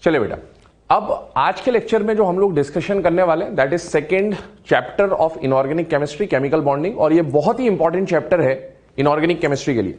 चलिए बेटा, अब आज के लेक्चर में जो हम लोग डिस्कशन करने वाले हैं that is second chapter of inorganic chemistry, chemical bonding. और ये बहुत ही इंपॉर्टेंट चैप्टर है इनऑर्गेनिक केमिस्ट्री के लिए।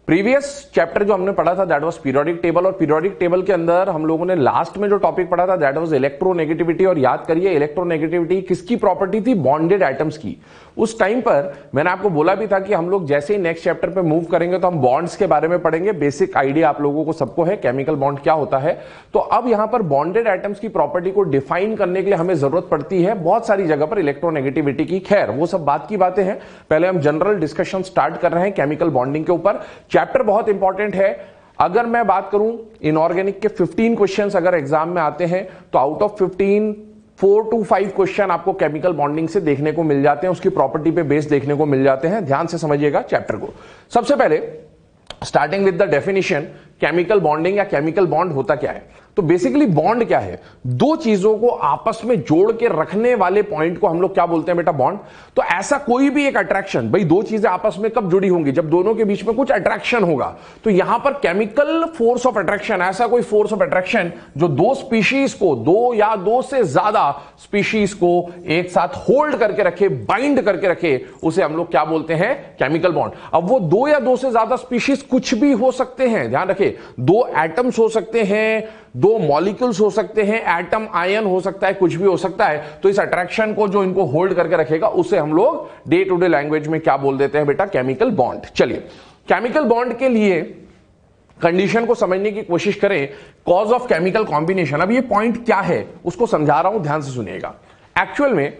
प्रीवियस चैप्टर जो हमने पढ़ा था दैट वाज पीरियोडिक टेबल, और पीरियोडिक टेबल के अंदर हम लोगों ने लास्ट में जो टॉपिक पढ़ा था दैट वाज इलेक्ट्रोनेगेटिविटी। और याद करिए इलेक्ट्रोनेगेटिविटी किसकी प्रॉपर्टी थी? बॉन्डेड एटम्स की। उस टाइम पर मैंने आपको बोला भी था कि हम लोग जैसे ही नेक्स्ट चैप्टर पे मूव करेंगे तो हम बॉन्ड्स के बारे में पढ़ेंगे। बेसिक आइडिया आप लोगों को सबको है केमिकल बॉन्ड क्या होता है। तो अब यहां पर बॉन्डेड एटम्स की प्रॉपर्टी को डिफाइन करने के लिए हमें जरूरत पड़ती है बहुत सारी जगह पर इलेक्ट्रोनेगेटिविटी की। खैर वो सब बात की बातें हैं, पहले हम जनरल डिस्कशन स्टार्ट कर रहे हैं केमिकल बॉन्डिंग के ऊपर। चैप्टर बहुत इंपॉर्टेंट है। अगर मैं बात करूं इनऑर्गेनिक के 15 क्वेश्चंस अगर एग्जाम में आते हैं तो आउट ऑफ 15 4 to 5 क्वेश्चन आपको केमिकल बॉन्डिंग से देखने को मिल जाते हैं, उसकी प्रॉपर्टी पे बेस देखने को मिल जाते हैं। ध्यान से समझिएगा चैप्टर को। सबसे पहले starting with the definition, chemical bonding या केमिकल बॉन्ड होता क्या है? तो बेसिकली बॉन्ड क्या है? दो चीजों को आपस में जोड़ के रखने वाले पॉइंट को हम लोग क्या बोलते हैं बेटा? बॉन्ड। तो ऐसा कोई भी एक अट्रैक्शन, भाई दो चीजें आपस में कब जुड़ी होंगी? जब दोनों के बीच में कुछ अट्रैक्शन होगा। तो यहां पर केमिकल फोर्स ऑफ अट्रैक्शन, ऐसा कोई फोर्स ऑफ अट्रैक्शन जो दो स्पीशीज को, दो या दो से ज्यादा स्पीशीज को एक साथ होल्ड करके रखे, बाइंड करके रखे, उसे हम लोग क्या बोलते हैं? Chemical bond. अब वो दो या दो से ज्यादा स्पीशीज कुछ भी हो सकते हैं, ध्यान रखें। दो एटम्स हो सकते हैं, दो मॉलिक्यूल्स हो सकते हैं, एटम आयन हो सकता है, कुछ भी हो सकता है। तो इस अट्रैक्शन को जो इनको होल्ड करके रखेगा उसे हम लोग डे टू डे लैंग्वेज में क्या बोल देते हैं बेटा? Chemical bond. चलिए केमिकल बॉन्ड के लिए कंडीशन को समझने की कोशिश करें। कॉज ऑफ केमिकल कॉम्बिनेशन, अब ये पॉइंट क्या है उसको समझा रहा हूं, ध्यान से सुनिएगा। एक्चुअल में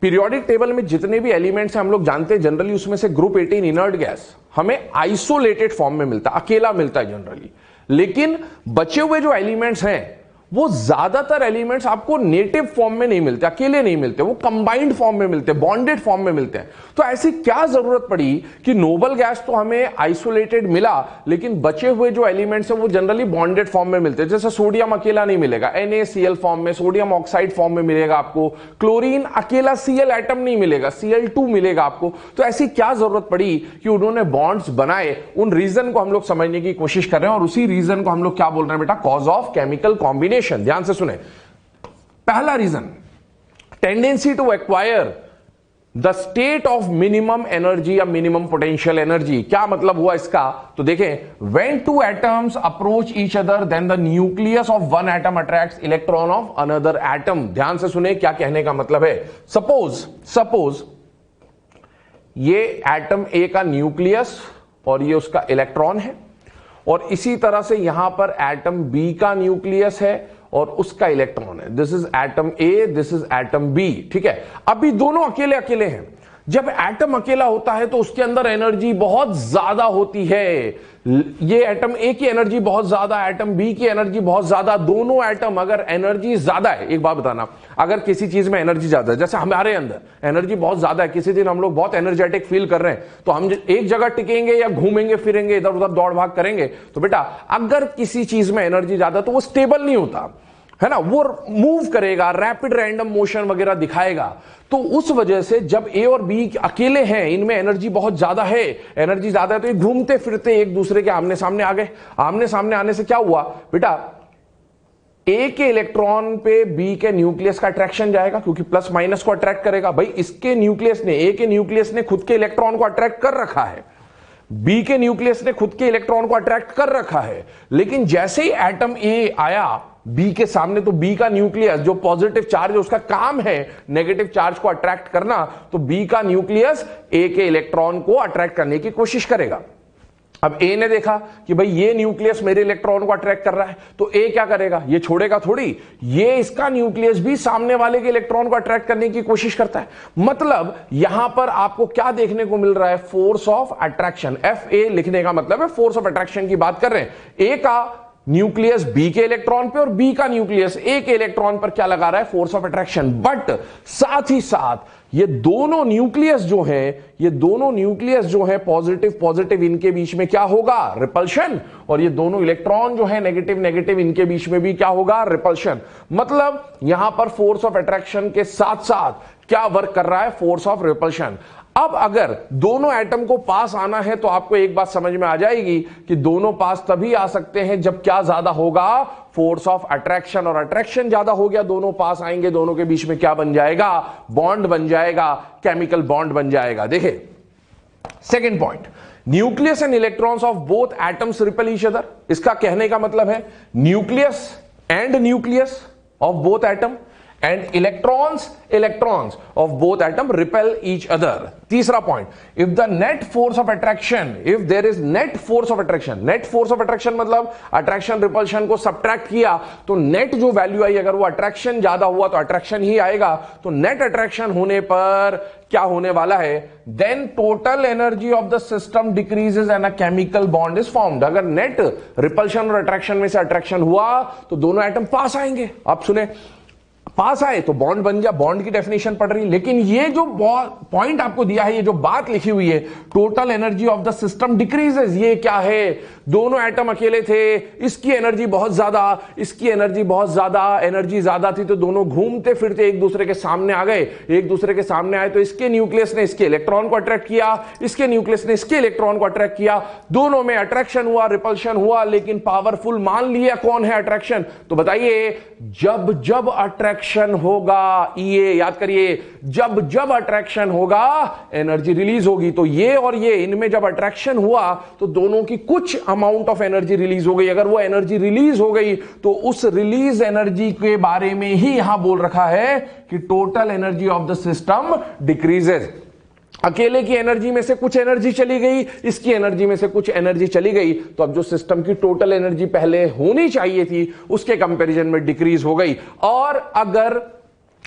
पीरियोडिक टेबल में जितने भी एलिमेंट्स हैं हम लोग जानते हैं जनरली उसमें से ग्रुप 18 इनर्ट गैस हमें आइसोलेटेड फॉर्म में मिलता है, अकेला मिलता है जनरली। लेकिन बचे हुए जो एलिमेंट्स हैं वो ज्यादातर एलिमेंट्स आपको नेटिव फॉर्म में नहीं मिलते, अकेले नहीं मिलते, वो कंबाइंड फॉर्म में मिलते हैं, बॉन्डेड फॉर्म में मिलते हैं। तो ऐसी क्या जरूरत पड़ी कि नोबल गैस तो हमें आइसोलेटेड मिला लेकिन बचे हुए जो एलिमेंट्स हैं वो जनरली बॉन्डेड फॉर्म में मिलते हैं। जैसे सोडियम अकेला नहीं मिलेगा, NaCl फॉर्म में, सोडियम ऑक्साइड फॉर्म में मिलेगा आपको। क्लोरीन अकेला Cl एटम नहीं मिलेगा, Cl2 मिलेगा आपको। तो ऐसी क्या जरूरत पड़ी कि उन्होंने बॉन्ड्स बनाए? उन रीजन को हम लोग समझने की कोशिश कर रहे हैं और उसी रीजन को हम लोग क्या बोल रहे हैं बेटा? Cause of chemical combination. ध्यान से सुने। पहला reason, tendency to acquire the state of minimum energy या मिनिमम पोटेंशियल एनर्जी। क्या मतलब हुआ इसका? तो देखें, when two atoms approach each other then the nucleus of one atom attracts electron of another atom. ध्यान से सुने क्या कहने का मतलब है। सपोज ये एटम ए का न्यूक्लियस और ये उसका इलेक्ट्रॉन है, और इसी तरह से यहां पर एटम बी का न्यूक्लियस है और उसका इलेक्ट्रॉन है। This is atom A, this is atom B. ठीक है, अभी दोनों अकेले अकेले हैं। जब एटम अकेला होता है तो उसके अंदर एनर्जी बहुत ज्यादा होती है। ये एटम ए की एनर्जी बहुत ज्यादा, एटम बी की एनर्जी बहुत ज्यादा। दोनों एटम अगर एनर्जी ज्यादा है, एक बात बताना, अगर किसी चीज में एनर्जी ज्यादा है, जैसे हमारे अंदर एनर्जी बहुत ज्यादा है, किसी दिन हम लोग बहुत एनर्जेटिक फील कर रहे हैं तो हम एक जगह टिकेंगे या घूमेंगे फिरेंगे, इधर उधर दौड़ भाग करेंगे। तो बेटा अगर किसी चीज में एनर्जी ज्यादा तो वो स्टेबल नहीं होता है ना, वो मूव करेगा, रैपिड रैंडम मोशन वगैरह दिखाएगा। तो उस वजह से जब ए और बी अकेले हैं, इनमें एनर्जी बहुत ज्यादा है, एनर्जी ज्यादा है, तो ये घूमते फिरते एक दूसरे के आमने सामने आ गए। आमने सामने आने से क्या हुआ बेटा? ए के इलेक्ट्रॉन पे बी के न्यूक्लियस का अट्रैक्शन जाएगा क्योंकि प्लस माइनस को अट्रैक्ट करेगा। भाई इसके न्यूक्लियस ने, ए के न्यूक्लियस ने खुद के इलेक्ट्रॉन को अट्रैक्ट कर रखा है, बी के न्यूक्लियस ने खुद के इलेक्ट्रॉन को अट्रैक्ट कर रखा है। लेकिन जैसे ही एटम ए आया बी के सामने तो बी का न्यूक्लियस जो पॉजिटिव चार्ज है उसका काम है नेगेटिव चार्ज को अट्रैक्ट करना, तो बी का न्यूक्लियस ए के इलेक्ट्रॉन को अट्रैक्ट करने की कोशिश करेगा। अब ए ने देखा कि भाई ये न्यूक्लियस मेरे इलेक्ट्रॉन को अट्रैक्ट कर रहा है, तो ए क्या करेगा? ये छोड़ेगा थोड़ी, ये इसका न्यूक्लियस भी सामने वाले के इलेक्ट्रॉन को अट्रैक्ट करने की कोशिश करता है। मतलब यहां पर आपको क्या देखने को मिल रहा है? Force of attraction. FA लिखने का मतलब है फोर्स ऑफ अट्रैक्शन की बात कर रहे हैं। ए का न्यूक्लियस बी के इलेक्ट्रॉन पे और बी का न्यूक्लियस ए के इलेक्ट्रॉन पर क्या लगा रहा है? Force of attraction. बट साथ ही साथ ये दोनों न्यूक्लियस जो है पॉजिटिव इनके बीच में क्या होगा? रिपल्शन। और ये दोनों इलेक्ट्रॉन जो है नेगेटिव इनके बीच में भी क्या होगा? रिपल्शन। मतलब यहां पर फोर्स ऑफ अट्रैक्शन के साथ साथ क्या वर्क कर रहा है? Force of repulsion. अब अगर दोनों एटम को पास आना है तो आपको एक बात समझ में आ जाएगी कि दोनों पास तभी आ सकते हैं जब क्या ज्यादा होगा, फोर्स ऑफ अट्रैक्शन, और अट्रैक्शन ज्यादा हो गया, दोनों पास आएंगे, दोनों के बीच में क्या बन जाएगा, बॉन्ड बन जाएगा, केमिकल बॉन्ड बन जाएगा। देखिए second point, nucleus and electrons of both atoms repel each other. इसका कहने का मतलब है nucleus and nucleus of both atom and electrons of both atom repel each other. तीसरा point, if the net force of attraction, if there is net force of attraction मतलब attraction repulsion को subtract किया तो net जो value आई, अगर वो attraction ज्यादा हुआ तो attraction ही आएगा, तो net attraction होने पर क्या होने वाला है, then total energy of the system decreases and a chemical bond is formed। अगर net repulsion और attraction में से attraction हुआ तो दोनों एटम पास आएंगे। आप सुने, पास आए तो बॉन्ड बन गया, बॉन्ड की डेफिनेशन पढ़ रही। लेकिन ये जो पॉइंट आपको दिया है, ये जो बात लिखी हुई है, total energy of the system decreases, ये क्या है, दोनों एटम अकेले थे, इसकी एनर्जी बहुत ज्यादा, इसकी एनर्जी बहुत ज्यादा, एनर्जी ज्यादा थी तो दोनों घूमते फिरते एक दूसरे के सामने आ गए। एक दूसरे के सामने आए तो इसके न्यूक्लियस ने इसके इलेक्ट्रॉन को अट्रैक्ट किया, इसके न्यूक्लियस ने इसके इलेक्ट्रॉन को अट्रैक्ट किया, दोनों में अट्रैक्शन हुआ, रिपल्शन हुआ, लेकिन पावरफुल मान लिया कौन है अट्रैक्शन। तो बताइए, जब जब अट्रैक्शन होगा, ये याद करिए, जब जब अट्रैक्शन होगा एनर्जी रिलीज होगी। तो ये और ये, इनमें जब अट्रैक्शन हुआ तो दोनों की कुछ अमाउंट ऑफ एनर्जी रिलीज हो गई। अगर वो एनर्जी रिलीज हो गई तो उस रिलीज एनर्जी के बारे में ही यहां बोल रखा है कि total energy of the system decreases. अकेले की एनर्जी में से कुछ एनर्जी चली गई, इसकी एनर्जी में से कुछ एनर्जी चली गई, तो अब जो सिस्टम की टोटल एनर्जी पहले होनी चाहिए थी उसके कंपैरिजन में डिक्रीज हो गई। और अगर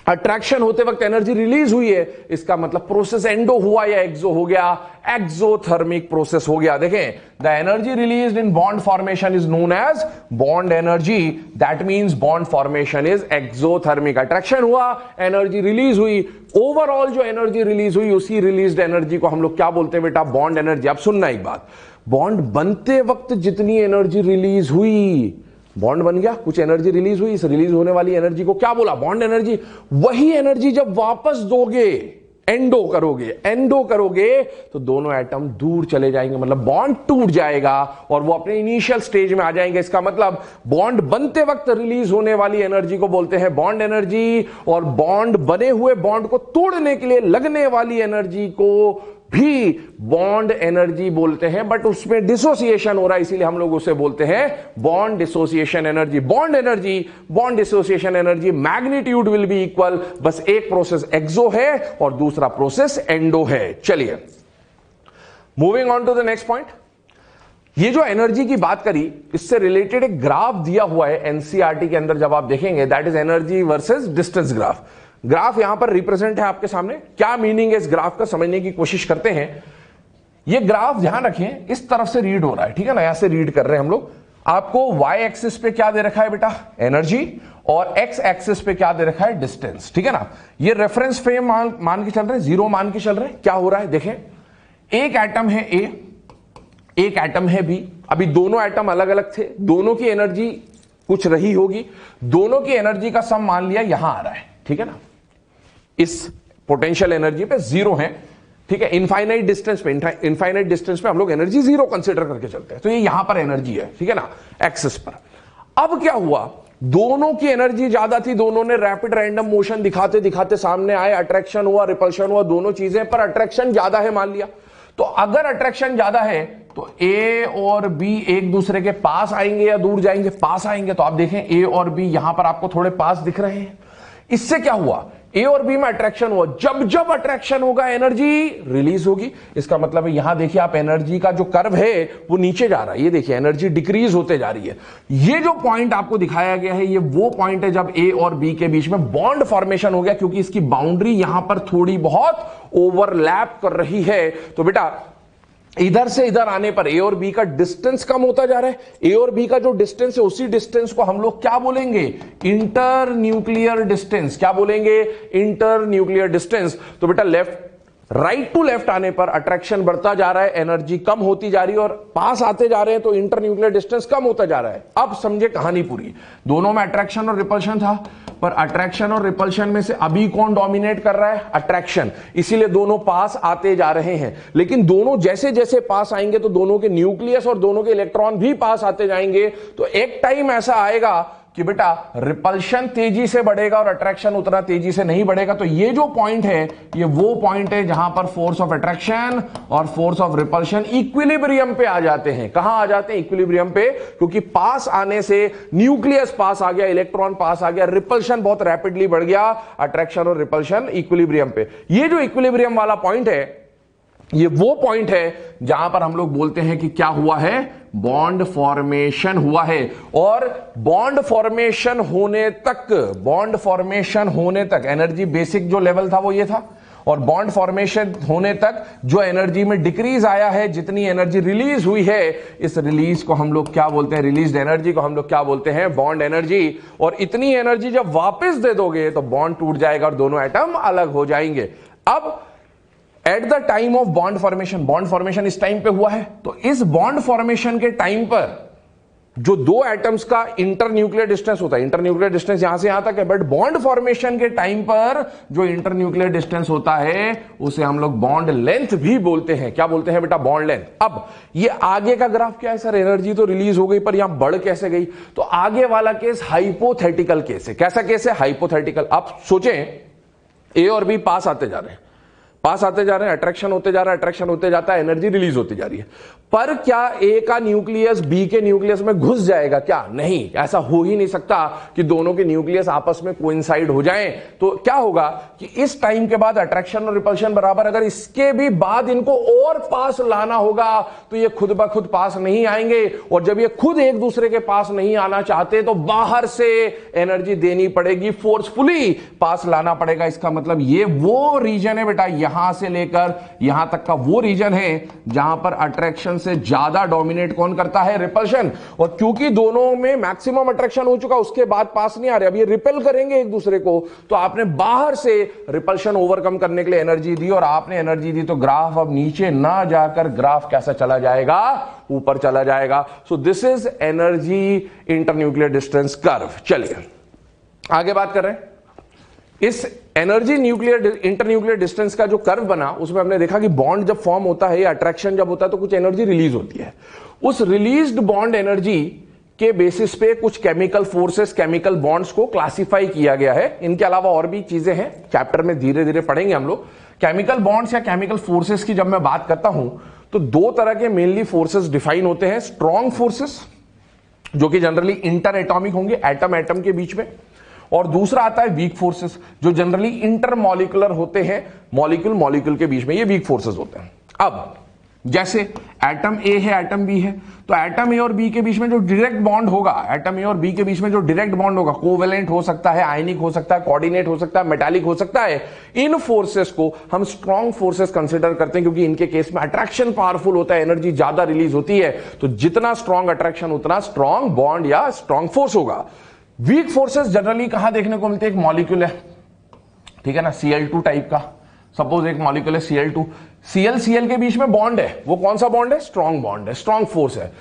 अट्रैक्शन होते वक्त एनर्जी रिलीज हुई है, इसका मतलब प्रोसेस एंडो हुआ या एक्सो हो गया, एक्सोथर्मिक प्रोसेस हो गया। देखें, the energy released in bond formation is known as bond energy, that means bond formation is exothermic. Attraction हुआ, एनर्जी रिलीज हुई, ओवरऑल जो एनर्जी रिलीज हुई उसी रिलीज्ड एनर्जी को हम लोग क्या बोलते हैं बेटा, बॉन्ड एनर्जी। अब सुनना एक बात, बॉन्ड बनते वक्त जितनी एनर्जी रिलीज हुई, बॉन्ड बन गया, कुछ एनर्जी रिलीज हुई, इस रिलीज होने वाली एनर्जी को क्या बोला, बॉन्ड एनर्जी। वही एनर्जी जब वापस दोगे, एंडो करोगे तो दोनों एटम दूर चले जाएंगे, मतलब बॉन्ड टूट जाएगा और वो अपने इनिशियल स्टेज में आ जाएंगे। इसका मतलब बॉन्ड बनते वक्त रिलीज होने वाली एनर्जी को बोलते हैं बॉन्ड एनर्जी, और बॉन्ड बने हुए बॉन्ड को तोड़ने के लिए लगने वाली एनर्जी को भी बॉन्ड एनर्जी बोलते हैं। बट उसमें डिसोसिएशन हो रहा है, इसीलिए हम लोग उसे बोलते हैं bond dissociation energy. Bond energy, bond dissociation energy, magnitude will be equal, बस एक प्रोसेस एक्सो है और दूसरा प्रोसेस एंडो है। चलिए moving on to the next point. ये जो एनर्जी की बात करी, इससे रिलेटेड एक ग्राफ दिया हुआ है एनसीईआरटी के अंदर, जब आप देखेंगे, that is energy versus distance graph. Graph यहां पर रिप्रेजेंट है आपके सामने। क्या मीनिंग है इस ग्राफ का, समझने की कोशिश करते हैं। ये ग्राफ ध्यान रखें, इस तरफ से रीड हो रहा है, ठीक है ना, यहां से रीड कर रहे हैं हम लोग। आपको वाई एक्सिस पे क्या दे रखा है बेटा, एनर्जी, और एक्स एक्सिस पे क्या दे रखा है, डिस्टेंस, ठीक है ना। ये रेफरेंस फ्रेम मान के चल रहे हैं, 0 मान के चल रहे हैं। क्या हो रहा है देखें, एक एटम है ए, एक एटम है बी। अभी दोनों एटम अलग अलग थे, दोनों की एनर्जी कुछ रही होगी, दोनों की एनर्जी का सम मान लिया यहां आ रहा है, ठीक है ना। इस पोटेंशियल एनर्जी पे 0 है, ठीक है। इनफाइनाइट डिस्टेंस पे हम लोग एनर्जी 0 कंसीडर करके चलते हैं, तो ये यहां पर एनर्जी है, ठीक है ना, एक्सिस पर। अब क्या हुआ, दोनों की एनर्जी ज्यादा थी, दोनों ने रैपिड रैंडम मोशन दिखाते दिखाते सामने आए, अट्रैक्शन हुआ, रिपल्शन हुआ, दोनों चीजें, पर अट्रैक्शन ज्यादा है मान लिया। तो अगर अट्रैक्शन ज्यादा है तो ए और बी एक दूसरे के पास आएंगे या दूर जाएंगे, पास आएंगे। तो आप देखें ए और बी यहां पर आपको थोड़े पास दिख रहे हैं। इससे क्या हुआ, ए और बी में अट्रैक्शन हुआ, जब जब अट्रैक्शन होगा एनर्जी रिलीज होगी। इसका मतलब है, यहां देखिए आप, एनर्जी का जो कर्व है वो नीचे जा रहा है, ये देखिए एनर्जी डिक्रीज होते जा रही है। ये जो पॉइंट आपको दिखाया गया है, ये वो पॉइंट है जब ए और बी के बीच में बॉन्ड फॉर्मेशन हो गया, क्योंकि इसकी बाउंड्री यहां पर थोड़ी बहुत ओवरलैप कर रही है। तो बेटा इधर से इधर आने पर ए और बी का डिस्टेंस कम होता जा रहा है। ए और बी का जो डिस्टेंस है, उसी डिस्टेंस को हम लोग क्या बोलेंगे, इंटर न्यूक्लियर डिस्टेंस। क्या बोलेंगे, इंटर न्यूक्लियर डिस्टेंस। तो बेटा लेफ्ट राइट टू लेफ्ट आने पर अट्रैक्शन बढ़ता जा रहा है, एनर्जी कम होती जा रही है, और पास आते जा रहे हैं तो इंटरन्यूक्लियर डिस्टेंस कम होता जा रहा है। अब समझे कहानी पूरी। दोनों में अट्रैक्शन और रिपल्शन था, पर अट्रैक्शन और रिपल्शन में से अभी कौन डोमिनेट कर रहा है? अट्रैक्शन। इसीलिए दोनों पास आते जा रहे हैं। लेकिन दोनों जैसे जैसे पास आएंगे तो दोनों के न्यूक्लियस और दोनों के इलेक्ट्रॉन भी पास आते जाएंगे। तो एक टाइम ऐसा आएगा कि बेटा रिपल्शन तेजी से बढ़ेगा और अट्रैक्शन उतना तेजी से नहीं बढ़ेगा। तो ये जो पॉइंट है, ये वो पॉइंट है जहां पर फोर्स ऑफ अट्रैक्शन और फोर्स ऑफ रिपल्शन इक्विलिब्रियम पे आ जाते हैं। कहां आ जाते हैं? इक्विलिब्रियम पे, क्योंकि पास आने से न्यूक्लियस पास आ गया, इलेक्ट्रॉन पास आ गया, रिपल्शन बहुत रैपिडली बढ़ गया, अट्रैक्शन और रिपल्शन इक्विलिब्रियम पे। ये जो इक्विलिब्रियम वाला पॉइंट है, ये वो पॉइंट है जहां पर हम लोग बोलते हैं कि क्या हुआ है? बॉन्ड फॉर्मेशन हुआ है। और बॉन्ड फॉर्मेशन होने तक एनर्जी बेसिक जो लेवल था वो ये था, और बॉन्ड फॉर्मेशन होने तक जो एनर्जी में डिक्रीज आया है, जितनी एनर्जी रिलीज हुई है, इस रिलीज को हम लोग क्या बोलते हैं? रिलीज्ड एनर्जी को हम लोग क्या बोलते हैं? Bond energy. और इतनी एनर्जी जब वापस दे दोगे तो बॉन्ड टूट जाएगा और दोनों एटम अलग हो जाएंगे। अब at the time of bond formation इस टाइम पे हुआ है, तो इस बॉन्ड फॉर्मेशन के टाइम पर जो दो एटम्स का इंटरन्यूक्लियर डिस्टेंस होता है, इंटरन्यूक्लियर डिस्टेंस यहां से यहां तक है, बट बॉन्ड फॉर्मेशन के टाइम पर जो इंटरन्यूक्लियर डिस्टेंस होता है उसे हम लोग बॉन्ड लेंथ भी बोलते हैं। क्या बोलते हैं बेटा? Bond length. अब ये आगे का ग्राफ क्या है सर? एनर्जी तो रिलीज हो गई, पर यहां बढ़ कैसे गई? तो आगे वाला केस हाइपोथेटिकल केस है। कैसा केस है? हाइपोथेटिकल। आप सोचें, ए और बी पास आते जा रहे हैं, अट्रैक्शन होते जा रहा है, अट्रैक्शन होते जाता है, एनर्जी रिलीज होती जा रही है, पर क्या ए का न्यूक्लियस बी के न्यूक्लियस में घुस जाएगा? क्या? नहीं, ऐसा हो ही नहीं सकता कि दोनों के न्यूक्लियस आपस में कोइंसाइड हो जाएं। तो क्या होगा कि इस टाइम के बाद अट्रैक्शन और रिपल्शन बराबर, अगर इसके भी बाद इनको और पास लाना होगा तो ये खुद ब खुद पास नहीं आएंगे, और जब ये खुद एक दूसरे के पास नहीं आना चाहते तो बाहर से एनर्जी देनी पड़ेगी, फोर्सफुली पास लाना पड़ेगा। इसका मतलब ये वो रीजन है बेटा, यहां से लेकर यहां तक का वो रीजन है जहां पर अट्रैक्शन से ज्यादा डोमिनेट कौन करता है? रिपल्शन। और क्योंकि दोनों में मैक्सिमम अट्रैक्शन हो चुका, उसके बाद पास नहीं आ रहे, अब ये रिपेल करेंगे एक दूसरे को, तो आपने बाहर से रिपल्शन ओवरकम करने के लिए एनर्जी दी, और आपने एनर्जी दी तो ग्राफ अब नीचे ना जाकर ग्राफ कैसा चला जाएगा? ऊपर चला जाएगा। So this is energy internuclear distance curve. चलिए आगे बात कर रहे हैं। इस एनर्जी इंटरन्यूक्लियर डिस्टेंस का जो कर्व बना, उसमें हमने देखा कि बॉन्ड जब फॉर्म होता है या अट्रैक्शन जब होता है तो कुछ एनर्जी रिलीज होती है। उस रिलीज्ड बॉन्ड एनर्जी के बेसिस पे कुछ केमिकल फोर्सेस, केमिकल बॉन्ड्स को क्लासिफाई किया गया है। इनके अलावा और भी चीजें हैं, चैप्टर में धीरे धीरे पढ़ेंगे हम लोग। केमिकल बॉन्ड्स या केमिकल फोर्सेस की जब मैं बात करता हूं तो दो तरह के मेनली फोर्सेस डिफाइन होते हैं। स्ट्रॉन्ग फोर्सेस जो कि जनरली इंटर एटॉमिक होंगे, एटम एटम के बीच में, और दूसरा आता है वीक फोर्सेस जो जनरली इंटरमॉलिकुलर होते हैं, मॉलिक्यूल मॉलिक्यूल के बीच में, ये वीक फोर्सेस होते हैं। अब जैसे एटम ए है, एटम बी है, तो एटम ए और बी के बीच में जो डायरेक्ट बॉन्ड होगा, एटम ए और बी के बीच में जो डायरेक्ट बॉन्ड होगा, कोवेलेंट हो सकता है, आयनिक हो सकता है, कोऑर्डिनेट हो सकता है, मेटालिक हो सकता है, इन फोर्सेस को हम स्ट्रॉन्ग फोर्सेस कंसीडर करते हैं, क्योंकि इनके केस में अट्रैक्शन पावरफुल होता है, एनर्जी ज्यादा रिलीज होती है, तो जितना स्ट्रॉन्ग अट्रैक्शन उतना स्ट्रॉन्ग बॉन्ड या स्ट्रॉन्ग फोर्स होगा। वीक फोर्सेस जनरली कहां देखने को मिलते हैं? एक मॉलिक्यूल है, ठीक है ना, Cl2 टाइप का, सपोज एक मॉलिक्यूल है Cl2, Cl के बीच में बॉन्ड है, वो कौन सा बॉन्ड है? स्ट्रॉन्ग बॉन्ड है, स्ट्रॉन्ग फोर्स है।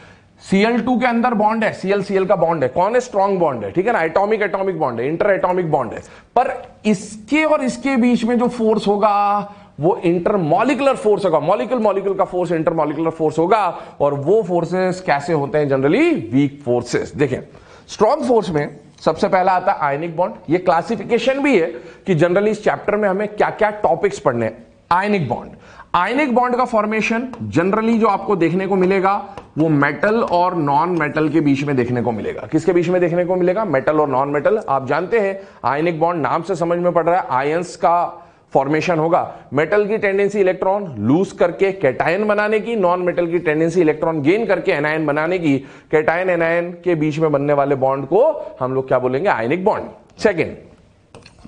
Cl2 के अंदर बॉन्ड है, Cl का बॉन्ड है, कौन है? स्ट्रॉन्ग बॉन्ड है, ठीक है ना, एटॉमिक एटॉमिक बॉन्ड है, इंटर एटॉमिक बॉन्ड है। पर इसके और इसके बीच में जो फोर्स होगा वो इंटरमॉलिकुलर फोर्स होगा, मॉलिक्यूल मॉलिक्यूल का फोर्स इंटरमॉलिकुलर फोर्स होगा, और वो फोर्सेस कैसे होते हैं? Generally weak forces. देखें, स्ट्रॉन्ग फोर्स में सबसे पहला आता है आयनिक बॉन्ड। ये क्लासिफिकेशन भी है कि जनरली इस चैप्टर में हमें क्या क्या टॉपिक्स पढ़ने हैं। आयनिक बॉन्ड का फॉर्मेशन जनरली जो आपको देखने को मिलेगा वो मेटल और नॉन मेटल के बीच में देखने को मिलेगा। किसके बीच में देखने को मिलेगा? मेटल और नॉन मेटल। आप जानते हैं आयनिक बॉन्ड नाम से समझ में पड़ रहा है, आयंस का फॉर्मेशन होगा। मेटल की टेंडेंसी इलेक्ट्रॉन लूज करके कैटायन बनाने की, नॉन मेटल की टेंडेंसी इलेक्ट्रॉन गेन करके एनायन बनाने की। कैटायन एनायन के बीच में बनने वाले बॉन्ड को हम लोग क्या बोलेंगे? Ionic bond. Second,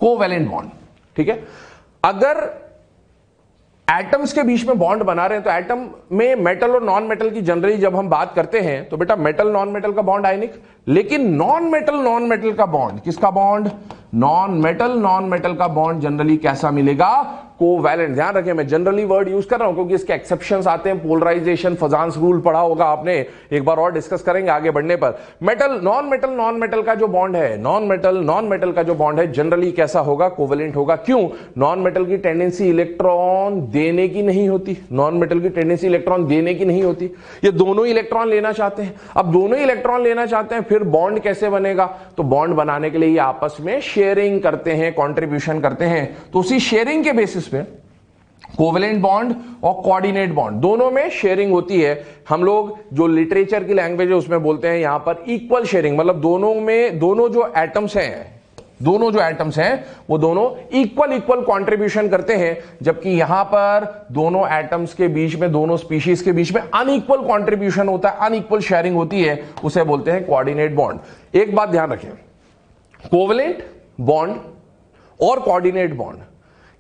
covalent bond, ठीक है। अगर एटम्स के बीच में बॉन्ड बना रहे हैं तो एटम में मेटल और नॉन मेटल की जनरली जब हम बात करते हैं तो बेटा मेटल नॉन मेटल का बॉन्ड आयनिक, लेकिन नॉन मेटल का बॉन्ड, किसका बॉन्ड? नॉन मेटल का बॉन्ड जनरली कैसा मिलेगा? कोवैलेंट। ध्यान रखें मैं जनरली वर्ड यूज कर रहा हूं क्योंकि इसके एक्सेप्शंस आते हैं, पोलराइजेशन, फजान्स रूल पढ़ा होगा आपने, एक बार और डिस्कस करेंगे आगे बढ़ने पर। मेटल नॉन मेटल का जो बॉन्ड है, नॉन मेटल का जो बॉन्ड है जनरली कैसा होगा, कोवैलेंट होगा। क्यों? नॉन मेटल की टेंडेंसी इलेक्ट्रॉन देने की नहीं होती, नॉन मेटल की टेंडेंसी इलेक्ट्रॉन देने की नहीं होती, ये दोनों इलेक्ट्रॉन लेना चाहते हैं। अब दोनों इलेक्ट्रॉन लेना चाहते हैं, फिर बॉन्ड कैसे बनेगा? तो बॉन्ड बनाने के लिए ये आपस में शेयरिंग करते हैं, कंट्रीब्यूशन करते हैं। तो उसी शेयरिंग के बेसिस पे कोवेलेंट बॉन्ड और कोऑर्डिनेट बॉन्ड दोनों में शेयरिंग होती है। हम लोग जो लिटरेचर की लैंग्वेज है उसमें बोलते हैं यहां पर इक्वल शेयरिंग, मतलब दोनों जो एटम्स हैं वो दोनों इक्वल कंट्रीब्यूशन करते हैं, जबकि यहां पर दोनों एटम्स के बीच में, दोनों स्पीशीज के बीच में अनइक्वल कंट्रीब्यूशन होता है, अनइक्वल शेयरिंग होती है, उसे बोलते हैं कोऑर्डिनेट बॉन्ड। एक बात ध्यान रखें, कोवेलेंट बॉन्ड और कोऑर्डिनेट बॉन्ड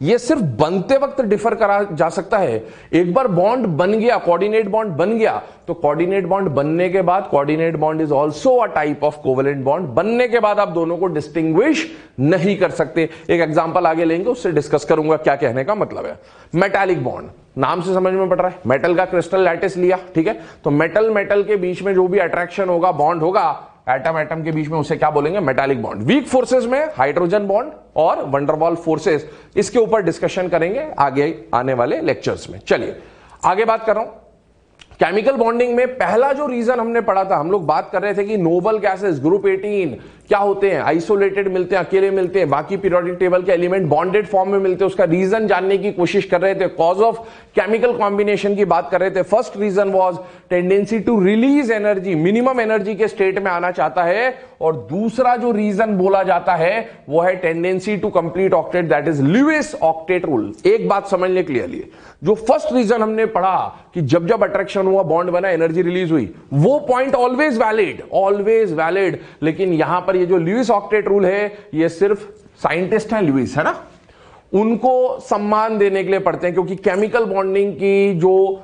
ये सिर्फ बनते वक्त डिफर करा जा सकता है। एक बार बॉन्ड बन गया, कोऑर्डिनेट बॉन्ड बन गया, तो कोऑर्डिनेट बॉन्ड बनने के बाद coordinate bond is also a type of covalent bond. बनने के बाद आप दोनों को डिस्टिंग्विश नहीं कर सकते। एक एग्जांपल आगे लेंगे, उससे डिस्कस करूंगा क्या कहने का मतलब है। मेटालिक बॉन्ड, नाम से समझ में पड़ रहा है, मेटल का क्रिस्टल लैटिस लिया, ठीक है, तो मेटल के बीच में जो भी अट्रैक्शन होगा, बॉन्ड होगा एटम के बीच में, उसे क्या बोलेंगे? Metallic bond. वीक फोर्सेस में हाइड्रोजन बॉन्ड और वंडरवॉल फोर्सेस, इसके ऊपर डिस्कशन करेंगे आगे आने वाले लेक्चर्स में। चलिए आगे बात कर रहा हूं। केमिकल बॉन्डिंग में पहला जो रीजन हमने पढ़ा था, हम लोग बात कर रहे थे कि नोबल गैसेस ग्रुप 18 क्या होते हैं, आइसोलेटेड मिलते हैं, अकेले मिलते हैं, बाकी पीरियोडिक टेबल के एलिमेंट बॉन्डेड फॉर्म में मिलते हैं। उसका रीजन जानने की कोशिश कर रहे थे, कॉज ऑफ केमिकल कॉम्बिनेशन की बात कर रहे थे। First reason was tendency to release energy, minimum energy के स्टेट में आना चाहता है, और दूसरा जो रीजन बोला जाता है वो है tendency to complete octet, that is Lewis octet rule. एक बात समझ ले क्लियरली, जो फर्स्ट रीजन हमने पढ़ा कि जब जब अट्रैक्शन हुआ, बॉन्ड बना, एनर्जी रिलीज हुई, वो पॉइंट ऑलवेज वैलिड, लेकिन यहां पर ये जो लुईस ऑक्टेट रूल है, ये सिर्फ साइंटिस्ट हैं लुईस, है ना, उनको सम्मान देने के लिए पढ़ते हैं, क्योंकि केमिकल बॉन्डिंग की जो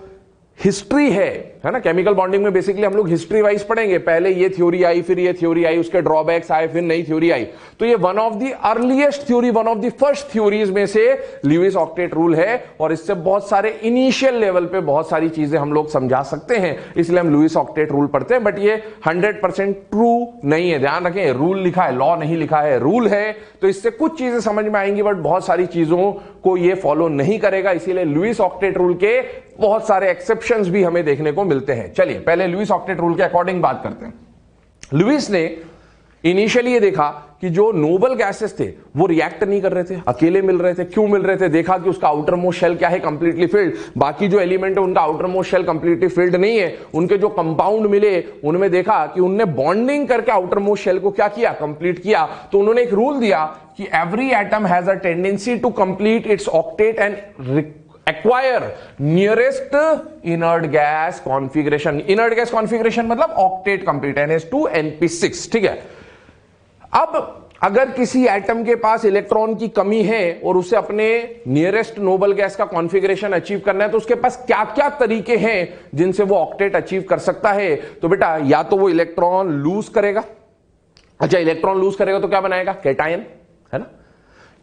हिस्ट्री है ना, केमिकल बॉन्डिंग में बेसिकली हम लोग हिस्ट्री वाइज पढ़ेंगे, पहले ये थ्योरी आई, फिर ये थ्योरी आई, उसके ड्रॉबैक्स आए, फिर नई थ्योरी आई। तो ये one of the earliest theory, one of the first theories में से लुईस ऑक्टेट रूल है, और इससे बहुत सारे इनिशियल लेवल पे बहुत सारी चीजें हम लोग समझा सकते हैं, इसलिए हम लुईस ऑक्टेट रूल पढ़ते हैं। बट ये 100% ट्रू नहीं है, ध्यान रखें, रूल लिखा है, लॉ नहीं लिखा है, रूल है, तो इससे कुछ चीजें समझ में आएंगी, बट बहुत सारी चीजों को ये फॉलो नहीं करेगा, इसीलिए लुईस ऑक्टेट रूल के बहुत सारे एक्सेप्शंस भी हमें देखने को मिलते हैं। चलिए पहले लुईस ऑक्टेट रूल के अकॉर्डिंग बात करते हैं। लुईस ने इनिशियली ये देखा कि जो नोबल गैसेस थे वो रिएक्ट नहीं कर रहे थे, अकेले मिल रहे थे। क्यों मिल रहे थे? देखा कि उसका आउटर मोस्ट शेल क्या है, कंप्लीटली फिल्ड, बाकी जो एलिमेंट है उनका outer most shell completely filled नहीं है। उनके जो कंपाउंड मिले उनमें देखा कि उनने बॉन्डिंग करके आउटर मोस्ट शेल को क्या किया, कंप्लीट किया। तो उन्होंने एक रूल दिया कि every atom has a tendency to complete its octet and acquire nearest inert gas configuration. Inert gas configuration मतलब ऑक्टेट कंप्लीट, NH2 NP6, ठीक है। अब अगर किसी एटम के पास इलेक्ट्रॉन की कमी है और उसे अपने नियरेस्ट नोबल गैस का कॉन्फिगरेशन अचीव करना है, तो उसके पास क्या क्या तरीके हैं जिनसे वो ऑक्टेट अचीव कर सकता है? तो बेटा या तो वो इलेक्ट्रॉन लूज करेगा, अच्छा इलेक्ट्रॉन लूज करेगा तो क्या बनाएगा, कैटायन, है ना,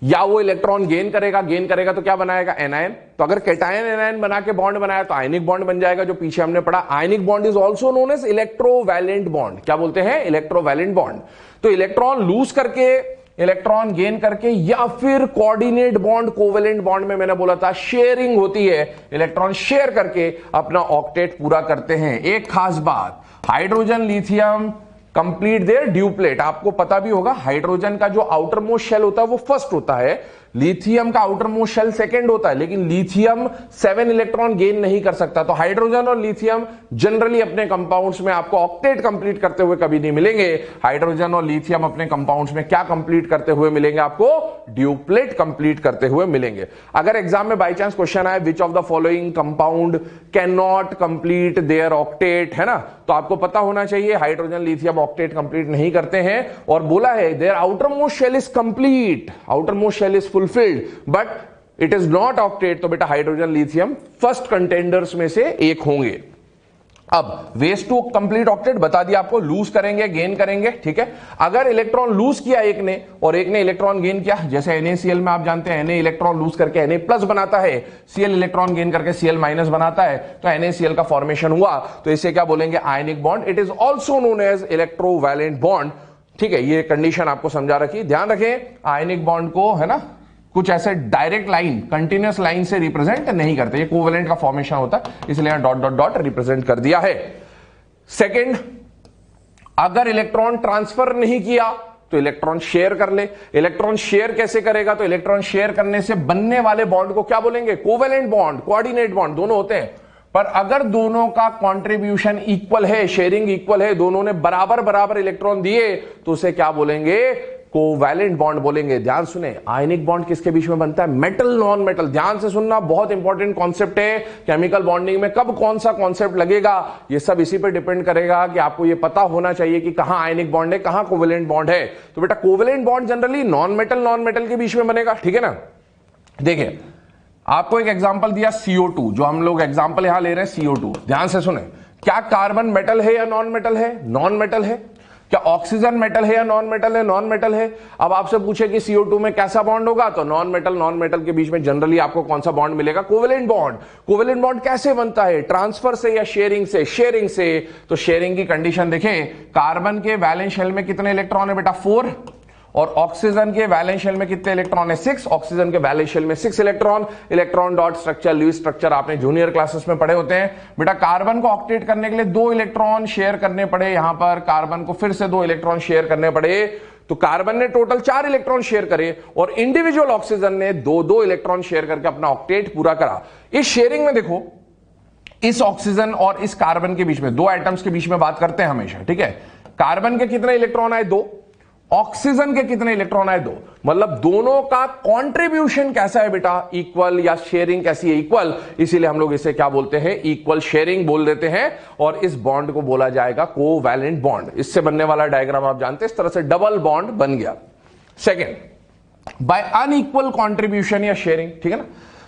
या वो इलेक्ट्रॉन गेन करेगा तो क्या बनाएगा, एनायन। तो अगर कैटायन एनायन बना के बॉन्ड बनाया तो आयनिक बॉन्ड बन जाएगा, जो पीछे हमने पढ़ा। Ionic bond is also known as electrovalent bond. क्या बोलते हैं? Electrovalent bond. तो इलेक्ट्रॉन लूज करके, इलेक्ट्रॉन गेन करके, या फिर कोऑर्डिनेट बॉन्ड, कोवेलेंट बॉन्ड में मैंने बोला था शेयरिंग होती है, इलेक्ट्रॉन शेयर करके अपना ऑक्टेट पूरा करते हैं। एक खास बात, hydrogen lithium complete their duplet. आपको पता भी होगा हाइड्रोजन का जो आउटर मोस्ट शेल होता है वो फर्स्ट होता है, लिथियम का आउटर मोस्ट शेल सेकंड होता है, लेकिन लिथियम 7 इलेक्ट्रॉन गेन नहीं कर सकता। तो हाइड्रोजन और लिथियम जनरली अपने कंपाउंड्स में आपको ऑक्टेट कंप्लीट करते हुए कभी नहीं मिलेंगे। हाइड्रोजन और लिथियम अपने कंपाउंड्स में क्या कंप्लीट करते हुए मिलेंगे? आपको ड्यूप्लेट कंप्लीट करते हुए मिलेंगे। अगर एग्जाम में बाई चांस क्वेश्चन आए विच of the following compound can not complete their octet, है ना, तो आपको पता होना चाहिए हाइड्रोजन लिथियम ऑक्टेट कंप्लीट नहीं करते हैं, और बोला है their outer most shell is complete, outer most shell is fulfilled but it is not octet. तो बेटा हाइड्रोजन लिथियम फर्स्ट कंटेंडर्स में से एक होंगे। अब वेस्ट टू कंप्लीट ऑक्टेट बता दिया आपको, लूज करेंगे गेन करेंगे, ठीक है। अगर इलेक्ट्रॉन लूज किया एक ने और एक ने इलेक्ट्रॉन गेन किया, जैसे NaCl में आप जानते हैं Na इलेक्ट्रॉन लूज करके Na+ बनाता है, Cl इलेक्ट्रॉन गेन करके Cl- बनाता है, तो NaCl का फॉर्मेशन हुआ, तो इसे क्या बोलेंगे, ionic bond. It is also known as electrovalent bond, ठीक है। ये कंडीशन आपको समझा रखी, ध्यान रखें। आयनिक बॉन्ड को, है ना, कुछ ऐसे डायरेक्ट लाइन, कंटिन्यूअस लाइन से रिप्रेजेंट नहीं करते, ये कोवेलेंट का फॉर्मेशन होता है, इसलिए यहां डॉट डॉट डॉट रिप्रेजेंट कर दिया है। सेकंड, अगर इलेक्ट्रॉन ट्रांसफर नहीं किया तो इलेक्ट्रॉन शेयर कर ले। इलेक्ट्रॉन शेयर कैसे करेगा, तो इलेक्ट्रॉन शेयर करने से बनने वाले बॉन्ड को क्या बोलेंगे, कोवेलेंट बॉन्ड, कोऑर्डिनेट बॉन्ड, दोनों होते हैं। पर अगर दोनों का कंट्रीब्यूशन इक्वल है, शेयरिंग इक्वल है, दोनों ने बराबर बराबर इलेक्ट्रॉन दिए, तो उसे क्या बोलेंगे, कोवैलेंट बॉन्ड बोलेंगे। ध्यान सुने, आयनिक बॉन्ड किसके बीच में बनता है, मेटल नॉन मेटल। ध्यान से सुनना, बहुत इंपॉर्टेंट कॉन्सेप्ट है केमिकल बॉन्डिंग में। कब कौन सा कॉन्सेप्ट लगेगा, ये सब इसी पे डिपेंड करेगा कि आपको ये पता होना चाहिए कि कहां आयनिक बॉन्ड है, कहां कोवैलेंट बॉन्ड है। तो बेटा covalent bond generally non metal के बीच में बनेगा, ठीक है ना। देखिए, आपको एक एग्जांपल दिया CO2, जो हम लोग एग्जांपल यहां ले रहे हैं CO2। ध्यान से सुने, क्या कार्बन मेटल है या नॉन मेटल है, नॉन मेटल है। क्या ऑक्सीजन मेटल है या नॉन मेटल है, नॉन मेटल है। अब आपसे पूछे कि CO2 में कैसा बॉन्ड होगा, तो नॉन मेटल के बीच में जनरली आपको कौन सा बॉन्ड मिलेगा, कोवैलेंट बॉन्ड। कोवैलेंट बॉन्ड कैसे बनता है, ट्रांसफर से या शेयरिंग से, शेयरिंग से। तो शेयरिंग की कंडीशन देखें, कार्बन के वैलेंस शेल में कितने इलेक्ट्रॉन है बेटा, 4, और ऑक्सीजन के वैलेंस शेल में कितने इलेक्ट्रॉन है, 6। ऑक्सीजन के वैलेंस शेल में 6 electron. Electron dot structure, Lewis structure आपने जूनियर क्लासेस में पढ़े होते हैं। बेटा कार्बन को ऑक्टेट करने के लिए 2 इलेक्ट्रॉन शेयर करने पड़े, यहां पर कार्बन को फिर से 2 इलेक्ट्रॉन शेयर करने पड़े, तो कार्बन ने टोटल 4 इलेक्ट्रॉन शेयर करे और इंडिविजुअल ऑक्सीजन ने 2-2 इलेक्ट्रॉन शेयर करके अपना ऑक्टेट पूरा करा। इस शेयरिंग में देखो, इस ऑक्सीजन और इस कार्बन के बीच में, 2 एटम्स के बीच में बात करते हैं हमेशा, ठीक है। कार्बन के कितने इलेक्ट्रॉन आए, 2। ऑक्सीजन के कितने इलेक्ट्रॉन आए, 2। मतलब दोनों का कंट्रीब्यूशन कैसा है बेटा, इक्वल, या शेयरिंग कैसी है, इक्वल। इसीलिए हम लोग इसे क्या बोलते हैं, इक्वल शेयरिंग बोल देते हैं। और इस बॉन्ड को बोला जाएगा कोवैलेंट बॉन्ड। इससे बनने वाला डायग्राम आप जानते हैं, इस तरह से डबल बॉन्ड बन गया। सेकेंड, बाय अनइक्वल कॉन्ट्रीब्यूशन या शेयरिंग, ठीक है ना।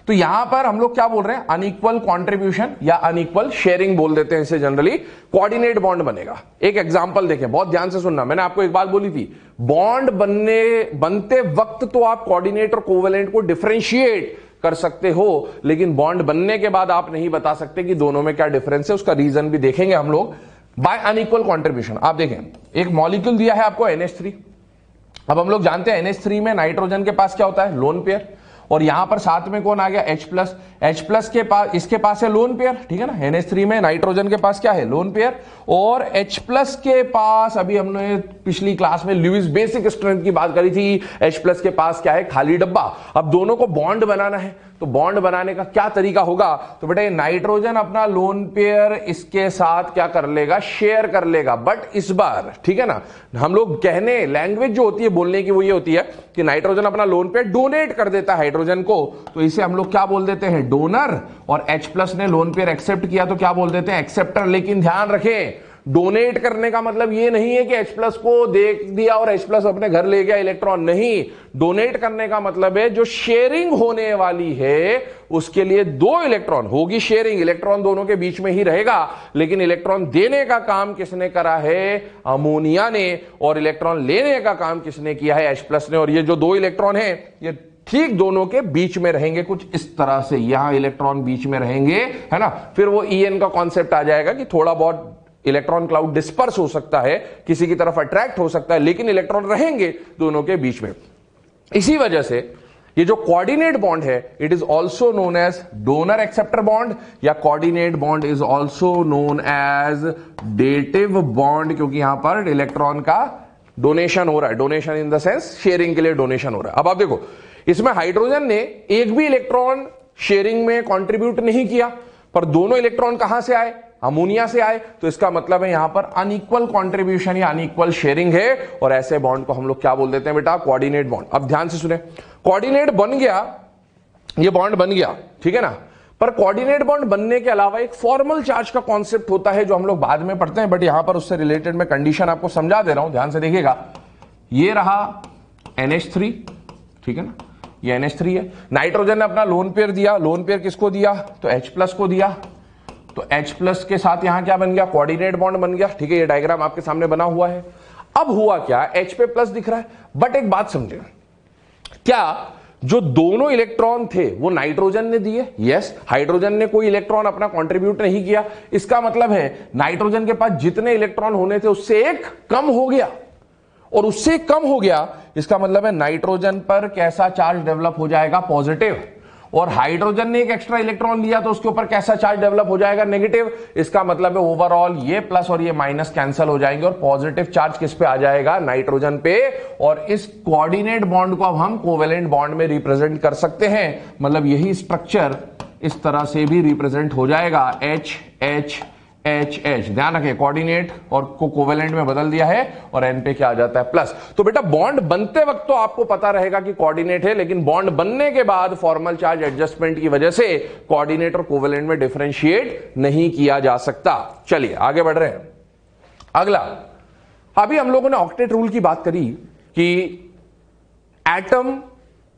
तो यहां पर हम लोग क्या बोल रहे हैं, अनइक्वल कंट्रीब्यूशन या अनइक्वल शेयरिंग बोल देते हैं इसे जनरली। कोऑर्डिनेट बॉन्ड बनेगा। एक एग्जांपल देखें, बहुत ध्यान से सुनना। मैंने आपको एक बात बोली थी, बॉन्ड बनते वक्त तो आप कोऑर्डिनेट और कोवैलेंट को डिफरेंशिएट कर सकते हो, लेकिन बॉन्ड बनने के बाद आप नहीं बता सकते कि दोनों में क्या डिफरेंस है। उसका रीजन भी देखेंगे हम लोग। बाय अनइक्वल कंट्रीब्यूशन, आप देखें, एक मॉलिक्यूल दिया है आपको NH3। अब हम लोग जानते हैं NH3 में नाइट्रोजन के पास क्या होता है, लोन पेयर। और यहां पर साथ में कौन आ गया, H+ के पास, इसके पास है लोन पेयर, ठीक है ना। NH3 में नाइट्रोजन के पास क्या है, लोन पेयर। और H+ के पास, अभी हमने पिछली क्लास में लुईस बेसिक स्ट्रेंथ की बात करी थी, H+ के पास क्या है, खाली डब्बा। अब दोनों को बॉन्ड बनाना है, तो बॉन्ड बनाने का क्या तरीका होगा, तो बेटा नाइट्रोजन अपना लोन पेयर इसके साथ क्या कर लेगा, शेयर कर लेगा। बट इस बार, ठीक है ना, हम लोग कहने, लैंग्वेज जो होती है बोलने की, वो ये होती है कि नाइट्रोजन अपना लोन पेयर डोनेट कर देता है हाइड्रोजन को, तो इसे हम लोग क्या बोल देते हैं, डोनर। और H+ ने लोन पेयर एक्सेप्ट किया तो क्या बोल देते हैं, एक्सेप्टर। लेकिन ध्यान रखें, डोनेट करने का मतलब ये नहीं है कि H+ को दे दिया और H+ अपने घर ले गया इलेक्ट्रॉन, नहीं। डोनेट करने का मतलब है जो शेयरिंग होने वाली है उसके लिए 2 इलेक्ट्रॉन होगी, शेयरिंग, इलेक्ट्रॉन दोनों के बीच में ही रहेगा। लेकिन इलेक्ट्रॉन देने का काम किसने करा है, अमोनिया ने। और इलेक्ट्रॉन लेने का काम किसने किया है, H+ ने। और ये जो 2 इलेक्ट्रॉन है, ये ठीक दोनों के बीच में रहेंगे, कुछ इस तरह से। यहां इलेक्ट्रॉन बीच में रहेंगे, है ना। फिर वो En का कॉन्सेप्ट आ जाएगा कि थोड़ा बहुत इलेक्ट्रॉन क्लाउड डिस्पर्स हो सकता है, किसी की तरफ अट्रैक्ट हो सकता है, लेकिन इलेक्ट्रॉन रहेंगे दोनों के बीच में। इसी वजह से ये जो कोऑर्डिनेट बॉन्ड है, it is also known as donor acceptor bond, या coordinate bond is also known as dative bond, क्योंकि यहां पर इलेक्ट्रॉन का डोनेशन हो रहा है। Donation in the sense sharing के लिए डोनेशन हो रहा है। अब आप देखो, इसमें हाइड्रोजन ने एक भी इलेक्ट्रॉन शेयरिंग में कंट्रीब्यूट नहीं किया, पर दोनों इलेक्ट्रॉन कहां से आए, अमोनिया से आए। तो इसका मतलब है यहां पर अनइक्वल कंट्रीब्यूशन या अनइक्वल शेयरिंग है, और ऐसे बॉन्ड को हम लोग क्या बोल देते हैं बेटा, कोऑर्डिनेट बॉन्ड। अब ध्यान से सुने, कोऑर्डिनेट बन गया, ये बॉन्ड बन गया, ठीक है ना। पर कोऑर्डिनेट बॉन्ड बनने के अलावा एक फॉर्मल चार्ज का कॉन्सेप्ट होता है जो हम लोग बाद में पढ़ते हैं, बट यहां पर उससे रिलेटेड मैं कंडीशन आपको समझा दे रहा हूं, ध्यान से देखिएगा। ये रहा NH3, ठीक है ना, ये NH3 है। नाइट्रोजन ने अपना लोन पेयर दिया, लोन पेयर किसको दिया, तो H+ को दिया। तो H प्लस के साथ यहां क्या बन गया, कोऑर्डिनेट बॉन्ड बन गया। ठीक है, ये डायग्राम आपके सामने बना हुआ है। अब हुआ क्या, H पे प्लस दिख रहा है, बट एक बात समझे, क्या जो दोनों इलेक्ट्रॉन थे वो नाइट्रोजन ने दिए? यस, हाइड्रोजन ने कोई इलेक्ट्रॉन अपना कंट्रीब्यूट नहीं किया। इसका मतलब है नाइट्रोजन के पास जितने इलेक्ट्रॉन होने थे उससे एक कम हो गया, और उससे कम हो गया इसका मतलब है नाइट्रोजन पर कैसा चार्ज डेवलप हो जाएगा, पॉजिटिव। और हाइड्रोजन ने एक एक्स्ट्रा इलेक्ट्रॉन लिया तो उसके ऊपर कैसा चार्ज डेवलप हो जाएगा, नेगेटिव। इसका मतलब है ओवरऑल ये प्लस और ये माइनस कैंसिल हो जाएंगे और पॉजिटिव चार्ज किस पे आ जाएगा, नाइट्रोजन पे। और इस कोऑर्डिनेट बॉन्ड को अब हम कोवेलेंट बॉन्ड में रिप्रेजेंट कर सकते हैं। मतलब यही स्ट्रक्चर इस तरह से भी रिप्रेजेंट हो जाएगा, H H H H। ध्यान रखें, कोऑर्डिनेट और को कोवेलेंट में बदल दिया है और N पे क्या आ जाता है, प्लस। तो बेटा बॉन्ड बनते वक्त तो आपको पता रहेगा कि कोऑर्डिनेट है, लेकिन बॉन्ड बनने के बाद फॉर्मल चार्ज एडजस्टमेंट की वजह से कोऑर्डिनेट और कोवेलेंट में डिफरेंशिएट नहीं किया जा सकता। चलिए आगे बढ़ रहे हैं। अगला, अभी हम लोगों ने ऑक्टेट रूल की बात करी कि एटम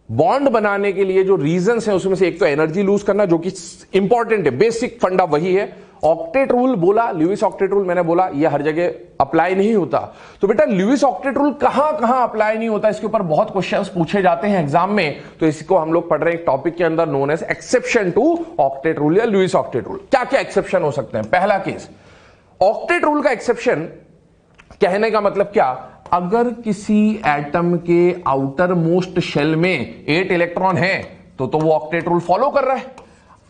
बॉन्ड बनाने के लिए जो रीजंस हैं उसमें से एक तो एनर्जी लूज करना, जो कि इंपॉर्टेंट है, बेसिक फंडा वही है। ऑक्टेट रूल बोला, ल्यूइस ऑक्टेट रूल मैंने बोला, यह हर जगह अप्लाई नहीं होता। तो बेटा ल्यूइस ऑक्टेट रूल कहां कहां अप्लाई नहीं होता, इसके ऊपर बहुत क्वेश्चंस पूछे जाते हैं एग्जाम में। तो इसको हम लोग पढ़ रहे हैं एक टॉपिक के अंदर, known as exception to octet rule या ल्यूइस ऑक्टेट रूल। क्या क्या एक्सेप्शन हो सकते हैं? पहला केस, ऑक्टेट रूल का एक्सेप्शन कहने का मतलब क्या, अगर किसी एटम के आउटर मोस्ट शेल में 8 इलेक्ट्रॉन है तो वो ऑक्टेट रूल फॉलो कर रहा है।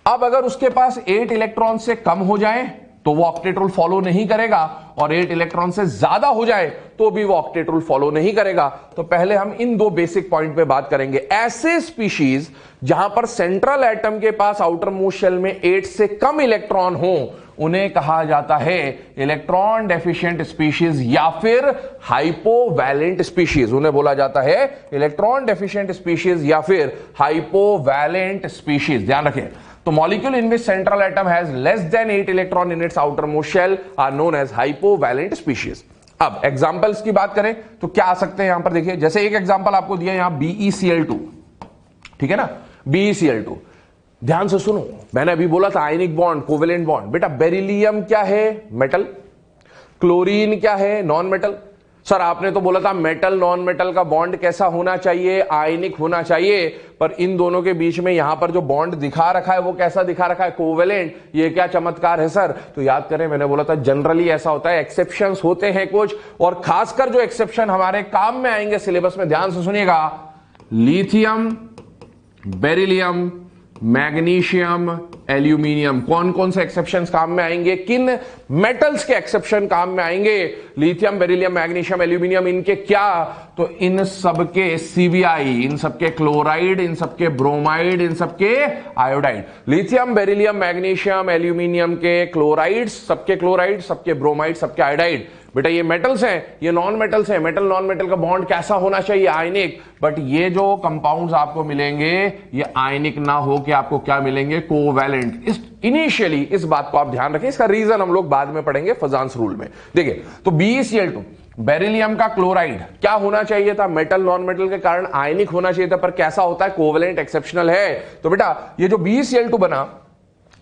अब अगर उसके पास 8 इलेक्ट्रॉन से कम हो जाए तो वो ऑक्टेट रूल फॉलो नहीं करेगा, और 8 इलेक्ट्रॉन से ज्यादा हो जाए तो भी वो ऑक्टेट रूल फॉलो नहीं करेगा। तो पहले हम इन दो बेसिक पॉइंट पे बात करेंगे। ऐसे स्पीशीज जहां पर सेंट्रल एटम के पास आउटर मोस्ट शेल में 8 से कम इलेक्ट्रॉन हो, उन्हें कहा जाता है इलेक्ट्रॉन डेफिशिएंट स्पीशीज या फिर हाइपोवैलेंट स्पीशीज। उन्हें बोला जाता है इलेक्ट्रॉन डेफिशिएंट स्पीशीज या फिर हाइपोवैलेंट स्पीशीज। ध्यान रखें, तो molecule in which central atom has less than 8 electron in its outer most shell are known as hypovalent species. अब एग्जांपल्स की बात करें तो क्या आ सकते हैं यहां पर, देखिए जैसे एक एग्जांपल आपको दिया यहां BeCl2, ठीक है ना, BeCl2। ध्यान से सुनो, मैंने अभी बोला था आयनिक बॉन्ड, कोवेलेंट बॉन्ड। बेटा बेरिलियम क्या है, मेटल। क्लोरीन क्या है, नॉन मेटल। सर आपने तो बोला था मेटल नॉन मेटल का बॉन्ड कैसा होना चाहिए, आयनिक होना चाहिए, पर इन दोनों के बीच में यहां पर जो बॉन्ड दिखा रखा है वो कैसा दिखा रखा है, कोवेलेंट। ये क्या चमत्कार है सर? तो याद करें, मैंने बोला था जनरली ऐसा होता है, एक्सेप्शंस होते हैं कुछ, और खासकर जो एक्सेप्शन हमारे काम में आएंगे सिलेबस में, ध्यान से सुनिएगा, लिथियम, बेरिलियम, मैग्नीशियम, एल्यूमिनियम। कौन कौन से एक्सेप्शंस काम में आएंगे, किन मेटल्स के एक्सेप्शन काम में आएंगे? Lithium, beryllium, magnesium, aluminium. इनके क्या? तो इन सबके CVI, इन सबके क्लोराइड, इन सबके ब्रोमाइड, इन सबके iodide. Lithium, beryllium, magnesium, aluminium के क्लोराइड, सबके क्लोराइड, सबके ब्रोमाइड, सबके आयोडाइड। बेटा ये मेटल्स हैं, ये नॉन मेटल्स हैं। मेटल नॉन मेटल का बॉन्ड कैसा होना चाहिए, आयनिक। बट ये जो कंपाउंड्स आपको मिलेंगे ये आयनिक ना हो के आपको क्या मिलेंगे, कोवैलेंट। इनिशियली इस बात को आप ध्यान रखें, इसका रीजन हम लोग बाद में पढ़ेंगे फजांस रूल में। देखिए, तो BeCl2, बेरिलियम का क्लोराइड क्या होना चाहिए था, मेटल नॉन मेटल के कारण आयनिक होना चाहिए था, पर कैसा होता है, कोवैलेंट, एक्सेप्शनल है। तो बेटा ये जो BeCl2 बना,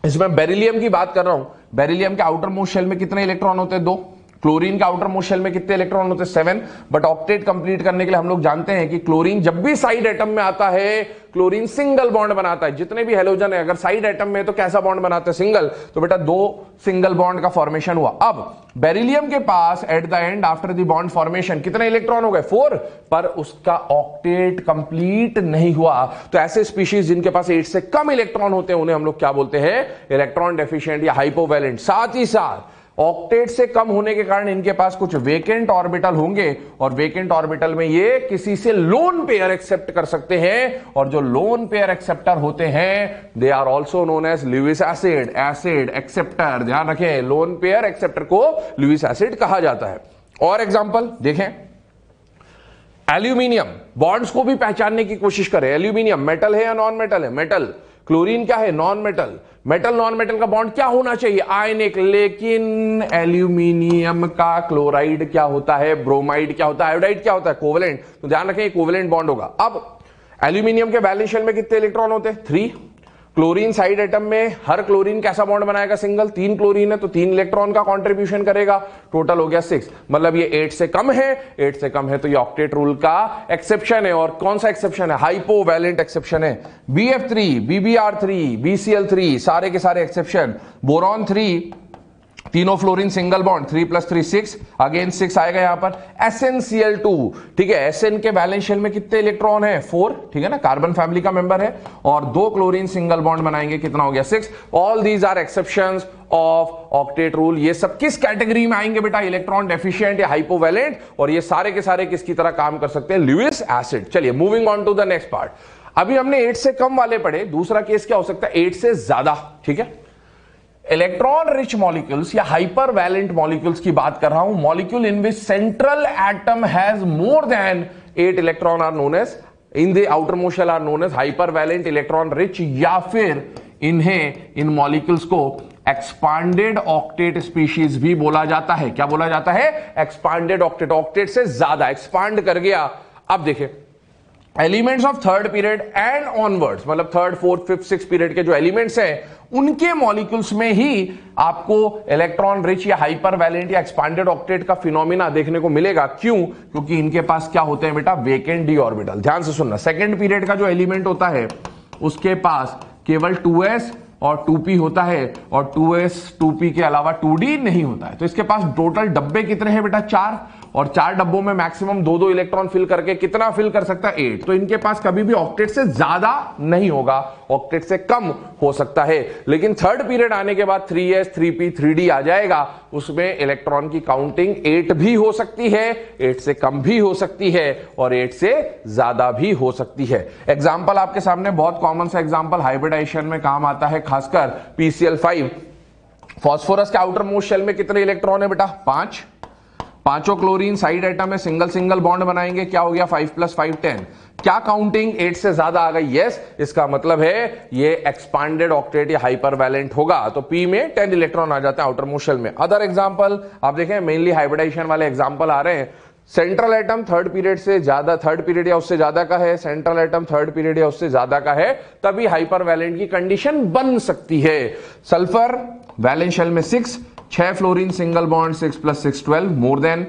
इसमें बेरिलियम की बात कर रहा हूं। बेरिलियम के आउटर मोस्ट शेल में कितने इलेक्ट्रॉन होते हैं, 2। क्लोरीन के आउटर मोस्ट शेल में कितने इलेक्ट्रॉन होते हैं, 7। बट ऑक्टेट कंप्लीट करने के लिए हम लोग जानते हैं कि क्लोरीन जब भी साइड एटम में आता है, क्लोरीन सिंगल बॉन्ड बनाता है। जितने भी हेलोजन है अगर साइड एटम में तो कैसा बॉन्ड बनाते हैं, सिंगल। तो बेटा 2 सिंगल बॉन्ड का फॉर्मेशन हुआ। अब बेरिलियम के पास at the end after the bond formation कितने इलेक्ट्रॉन हो गए, 4, पर उसका ऑक्टेट कंप्लीट नहीं हुआ। तो ऐसे स्पीशीज जिनके पास 8 से कम इलेक्ट्रॉन होते हैं उन्हें हम लोग क्या बोलते हैं, इलेक्ट्रॉन डेफिशिएंट या हाइपोवैलेंट। साथ ही साथ ऑक्टेट से कम होने के कारण इनके पास कुछ वेकेंट ऑर्बिटल होंगे, और वेकेंट ऑर्बिटल में ये किसी से लोन पेयर एक्सेप्ट कर सकते हैं, और जो लोन पेयर एक्सेप्टर होते हैं they are also known as Lewis acid, acid acceptor. ध्यान रखें, लोन पेयर एक्सेप्टर को ल्यूइस एसिड कहा जाता है। और एग्जांपल देखें, एल्यूमिनियम, बॉन्ड्स को भी पहचानने की कोशिश करें। एल्यूमिनियम मेटल है या नॉन मेटल है, मेटल। क्लोरीन क्या है, non metal. Metal non metal का बॉन्ड क्या होना चाहिए, आयनिक। लेकिन एल्यूमिनियम का क्लोराइड क्या होता है, ब्रोमाइड क्या होता है, आयोडाइड क्या होता है, कोवेलेंट। तो ध्यान रखें कोवेलेंट बॉन्ड होगा। अब एल्यूमिनियम के वैलेंस शेल में कितने इलेक्ट्रॉन होते हैं, 3। क्लोरीन साइड एटम में हर क्लोरीन कैसा बॉन्ड बनाएगा? सिंगल। 3 क्लोरीन है तो 3 इलेक्ट्रॉन का कंट्रीब्यूशन करेगा, टोटल हो गया 6। मतलब ये 8 से कम है, 8 से कम है तो ये ऑक्टेट रूल का एक्सेप्शन है। और कौन सा एक्सेप्शन है? हाइपोवैलेंट एक्सेप्शन है। BF3, BBr3, BCl3 सारे के सारे एक्सेप्शन। बोरॉन 3, तीनों फ्लोरीन सिंगल बॉन्ड, 3 + 3 6, अगेन 6 आएगा यहां पर। SnCl2, ठीक है, Sn के वैलेंस शेल में कितने इलेक्ट्रॉन है? 4, ठीक है ना, कार्बन फैमिली का मेंबर है। और 2 क्लोरीन सिंगल बॉन्ड बनाएंगे, कितना हो गया? 6। All these are exceptions of octet rule. ये सब किस कैटेगरी में आएंगे बेटा? इलेक्ट्रॉन डेफिशिएंट या हाइपोवैलेंट। और ये सारे के सारे किसकी तरह काम कर सकते हैं? Lewis acid. चलिए moving on to the next part. अभी हमने 8 से कम वाले पढ़े, दूसरा केस क्या हो सकता है? 8 से ज्यादा, ठीक है। इलेक्ट्रॉन रिच मॉलिक्यूल्स या हाइपर वैलेंट मॉलिक्यूल्स की बात कर रहा हूं। Molecule in which central atom has more than 8 electron are known as, in the outer most shell are known as hyper valent electron rich, या फिर इन्हें, इन मॉलिक्यूल्स को एक्सपांडेड ऑक्टेट स्पीशीज भी बोला जाता है। क्या बोला जाता है? Expanded octet. ऑक्टेट से ज्यादा एक्सपांड कर गया। अब देखिए, elements of third period and onwards, मतलब third, fourth, fifth, six period के जो एलिमेंट्स हैं उनके मॉलिक्यूल्स में ही आपको इलेक्ट्रॉन रिच या हाइपर वैलेंट या एक्सपांडेड ऑक्टेट का फिनोमिना देखने को मिलेगा। क्यों? क्योंकि इनके पास क्या होते हैं बेटा? Vacant D orbital. ध्यान से सुनना, सेकंड पीरियड का जो एलिमेंट होता है उसके पास केवल 2s और 2p होता है, और 2s 2p के अलावा 2d नहीं होता है। तो इसके पास टोटल डब्बे कितने हैं बेटा? 4, और 4 डब्बों में मैक्सिमम 2-2 इलेक्ट्रॉन फिल करके कितना फिल कर सकता है? 8। तो इनके पास कभी भी ऑक्टेट से ज्यादा नहीं होगा, ऑक्टेट से कम हो सकता है। लेकिन थर्ड पीरियड आने के बाद 3s 3p 3d आ जाएगा, उसमें इलेक्ट्रॉन की काउंटिंग 8 भी हो सकती है, 8 से कम भी हो सकती है, और 8 से ज्यादा भी हो सकती है। एग्जाम्पल आपके सामने बहुत कॉमन सा एग्जाम्पल हाइब्रिडाइजेशन में काम आता है, खासकर PCl5। फास्फोरस के आउटर मोस्ट शेल में कितने इलेक्ट्रॉन है बेटा? 5। पांचों क्लोरीन साइड एटम में सिंगल सिंगल बॉन्ड बनाएंगे, क्या हो गया? 5 + 5 10। क्या काउंटिंग 8 से ज्यादा आ गई? यस। इसका मतलब है ये एक्सपांडेड ऑक्टेट या हाइपर वैलेंट होगा। तो P में 10 इलेक्ट्रॉन आ जाते हैं आउटर मोस्ट शेल में। अदर एग्जांपल आप देखें, मेनली हाइब्रिडाइजेशन वाले एग्जांपल आ रहे हैं। सेंट्रल एटम थर्ड पीरियड से ज्यादा, थर्ड पीरियड या उससे ज्यादा का है, सेंट्रल एटम थर्ड पीरियड या उससे ज्यादा का है, तभी हाइपर वैलेंट की कंडीशन बन सकती है। सल्फर वैलेंस शेल में 6 फ्लोरीन सिंगल बॉन्ड, 6 + 6 12, मोर देन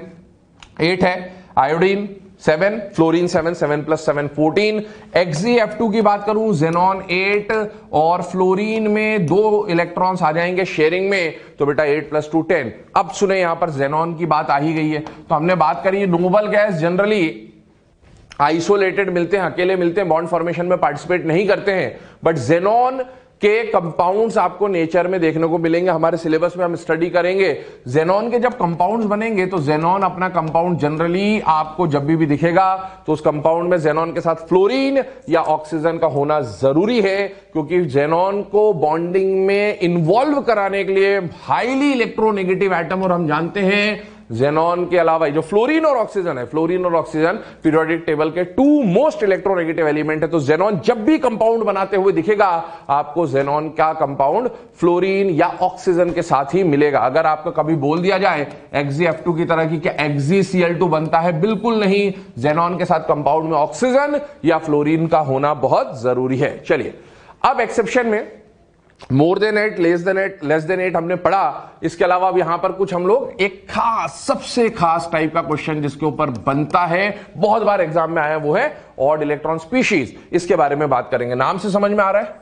8 है। Iodine 7, fluorine 7, 7 + 7 14। XeF2 की बात करूं, जेनॉन 8 और फ्लोरीन में 2 इलेक्ट्रॉन्स आ जाएंगे शेयरिंग में, तो बेटा 8 + 2 10। अब सुने, यहां पर जेनॉन की बात आ ही गई है, तो हमने बात करी नोबल गैस जनरली आइसोलेटेड मिलते हैं, अकेले मिलते हैं, बॉन्ड फॉर्मेशन में पार्टिसिपेट नहीं करते हैं। बट जेनॉन के कंपाउंड्स आपको नेचर में देखने को मिलेंगे, हमारे सिलेबस में हम स्टडी करेंगे। जेनॉन के जब कंपाउंड्स बनेंगे तो जेनॉन अपना कंपाउंड जनरली आपको जब भी दिखेगा तो उस कंपाउंड में जेनॉन के साथ फ्लोरीन या ऑक्सीजन का होना जरूरी है, क्योंकि जेनॉन को बॉन्डिंग में इन्वॉल्व कराने के लिए हाईली इलेक्ट्रोनेगेटिव एटम, और हम जानते हैं जेनॉन के अलावा जो फ्लोरीन और ऑक्सीजन है, फ्लोरीन और ऑक्सीजन पीरियोडिक टेबल के 2 मोस्ट इलेक्ट्रोनेगेटिव एलिमेंट है। तो जेनॉन जब भी कंपाउंड बनाते हुए दिखेगा आपको जेनॉन का कंपाउंड फ्लोरीन या ऑक्सीजन के साथ ही मिलेगा। अगर आपको कभी बोल दिया जाए Xe2 की तरह की क्या XeCl2 बनता है, बिल्कुल नहीं, जेनॉन के साथ कंपाउंड में ऑक्सीजन या फ्लोरीन का होना बहुत जरूरी है। चलिए, अब एक्सेप्शन में मोर देन 8, लेस देन 8 हमने पढ़ा। इसके अलावा अब यहां पर कुछ हम लोग एक खास, सबसे खास टाइप का क्वेश्चन जिसके ऊपर बनता है, बहुत बार एग्जाम में आया, वो है ऑड इलेक्ट्रॉन स्पीशीज। इसके बारे में बात करेंगे। नाम से समझ में आ रहा है,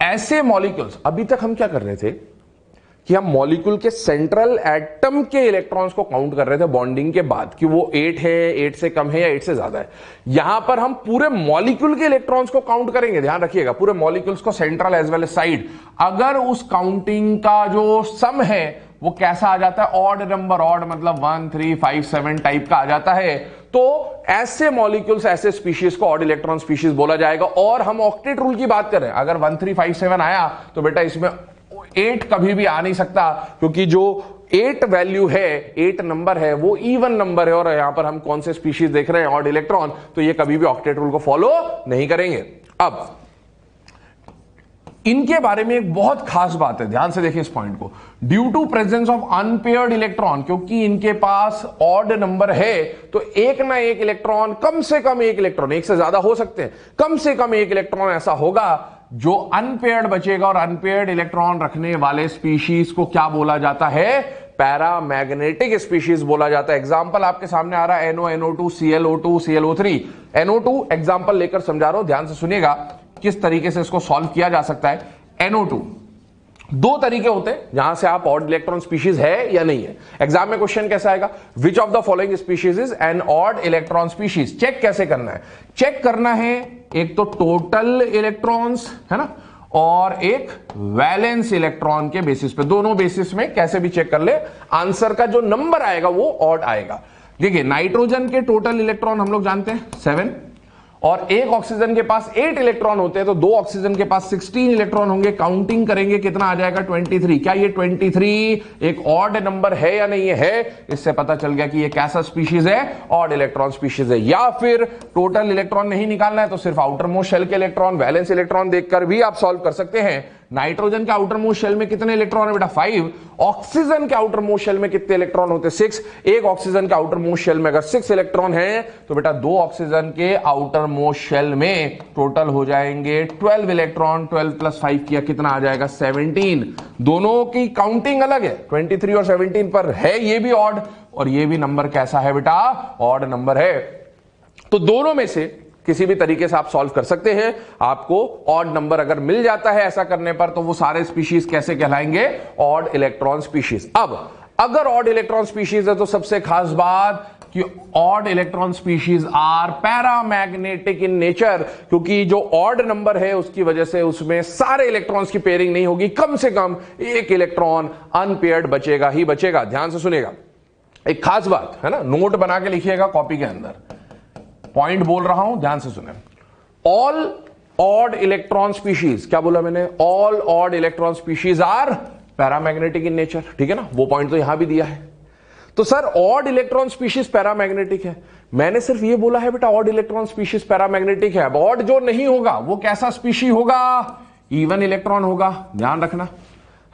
ऐसे मॉलिक्यूल्स, अभी तक हम क्या कर रहे थे कि हम मॉलिक्यूल के सेंट्रल एटम के इलेक्ट्रॉन्स को काउंट कर रहे थे बॉन्डिंग के बाद कि वो 8 है, 8 से कम है या 8 से ज्यादा है। यहां पर हम पूरे मॉलिक्यूल के इलेक्ट्रॉन्स को काउंट करेंगे। ध्यान रखिएगा, पूरे मॉलिक्यूल्स को, central as well as side. अगर उस काउंटिंग का जो सम है वो कैसा आ जाता है? ऑड नंबर, ऑड मतलब 1 3 5 7 टाइप का आ जाता है, तो ऐसे मॉलिक्यूल्स, ऐसे स्पीशीज को ऑड इलेक्ट्रॉन स्पीशीज बोला जाएगा। और हम ऑक्टेट रूल की बात करें, अगर 1 3 5 7 आया तो बेटा इसमें 8 कभी भी आ नहीं सकता, क्योंकि जो 8 वैल्यू है, 8 नंबर है, वो इवन नंबर है। और यहां पर हम कौन से स्पीशीज देख रहे हैं? Odd electron. तो ये कभी भी ऑक्टेट रूल को फॉलो नहीं करेंगे। अब इनके बारे में एक बहुत खास बात है, ध्यान से देखिए इस पॉइंट को। Due to presence of unpaired electron, क्योंकि इनके पास ऑड नंबर है, तो एक ना एक इलेक्ट्रॉन, कम से कम एक इलेक्ट्रॉन, एक से ज्यादा हो सकते हैं, कम से कम एक इलेक्ट्रॉन ऐसा होगा जो अनपेयर्ड बचेगा और अनपेयर्ड इलेक्ट्रॉन रखने वाले स्पीशीज को क्या बोला जाता है? पैरामैग्नेटिक स्पीशीज बोला जाता है। एग्जांपल आपके सामने आ रहा है NO, NO2, ClO2, ClO3। NO2 example लेकर समझा रहा हूं, ध्यान से सुनिएगा किस तरीके से इसको सॉल्व किया जा सकता है। NO2 दो तरीके होते हैं जहां से आप ऑड इलेक्ट्रॉन स्पीशीज है या नहीं है। एग्जाम में क्वेश्चन कैसा आएगा? Which of the following species is an odd electron species. Check कैसे करना है? चेक करना है एक तो टोटल इलेक्ट्रॉन्स है ना, और एक वैलेंस इलेक्ट्रॉन के बेसिस पे। दोनों बेसिस में कैसे भी चेक कर ले, आंसर का जो नंबर आएगा वो ऑड आएगा। देखिए नाइट्रोजन के टोटल इलेक्ट्रॉन हम लोग जानते हैं 7, और एक ऑक्सीजन के पास 8 इलेक्ट्रॉन होते हैं, तो दो ऑक्सीजन के पास 16 इलेक्ट्रॉन होंगे। काउंटिंग करेंगे कितना आ जाएगा? 23। क्या ये 23 एक ऑड नंबर है या नहीं है? इससे पता चल गया कि ये कैसा स्पीशीज है? ऑड इलेक्ट्रॉन स्पीशीज है। या फिर टोटल इलेक्ट्रॉन नहीं निकालना है तो सिर्फ आउटर मोस्ट शेल के इलेक्ट्रॉन, वैलेंस इलेक्ट्रॉन देखकर भी आप सॉल्व कर सकते हैं। नाइट्रोजन के आउटर मोस्ट शेल में कितने इलेक्ट्रॉन है बेटा? 5। ऑक्सीजन के आउटर मोस्ट शेल में कितने इलेक्ट्रॉन होते हैं? 6। एक ऑक्सीजन के आउटर मोस्ट शेल में अगर 6 इलेक्ट्रॉन है तो बेटा दो ऑक्सीजन के आउटर मोस्ट शेल में टोटल हो जाएंगे 12 इलेक्ट्रॉन। 12 + 5 किया कितना आ जाएगा? 17। दोनों की काउंटिंग अलग है, 23 और 17 पर है ये भी ऑड और ये भी नंबर कैसा है बेटा? ऑड नंबर है। तो दोनों में से किसी भी तरीके से आप सॉल्व कर सकते हैं। आपको ऑड नंबर अगर मिल जाता है ऐसा करने पर तो वो सारे स्पीशीज कैसे कहलाएंगे? Odd electron species. अब अगर ऑड इलेक्ट्रॉन स्पीशीज है तो सबसे खास बात कि odd electron species are paramagnetic in nature, क्योंकि जो ऑड नंबर है उसकी वजह से उसमें सारे इलेक्ट्रॉन्स की पेयरिंग नहीं होगी, कम से कम एक इलेक्ट्रॉन अनपेयर्ड बचेगा ही बचेगा। ध्यान से सुनिएगा, एक खास बात है ना, नोट बना के लिखिएगा कॉपी के अंदर, पॉइंट बोल रहा हूं, ध्यान से सुने। ऑल ऑड इलेक्ट्रॉन स्पीशीज, क्या बोला मैंने? All odd electron species are paramagnetic in nature, ठीक है ना? वो पॉइंट तो यहां भी दिया है। तो sir odd electron species paramagnetic है, मैंने सिर्फ ये बोला है बेटा ऑड इलेक्ट्रॉन स्पीशीज पैरामैग्नेटिक है। अब ऑड जो नहीं होगा वो कैसा स्पीशी होगा? इवन इलेक्ट्रॉन होगा। ध्यान रखना,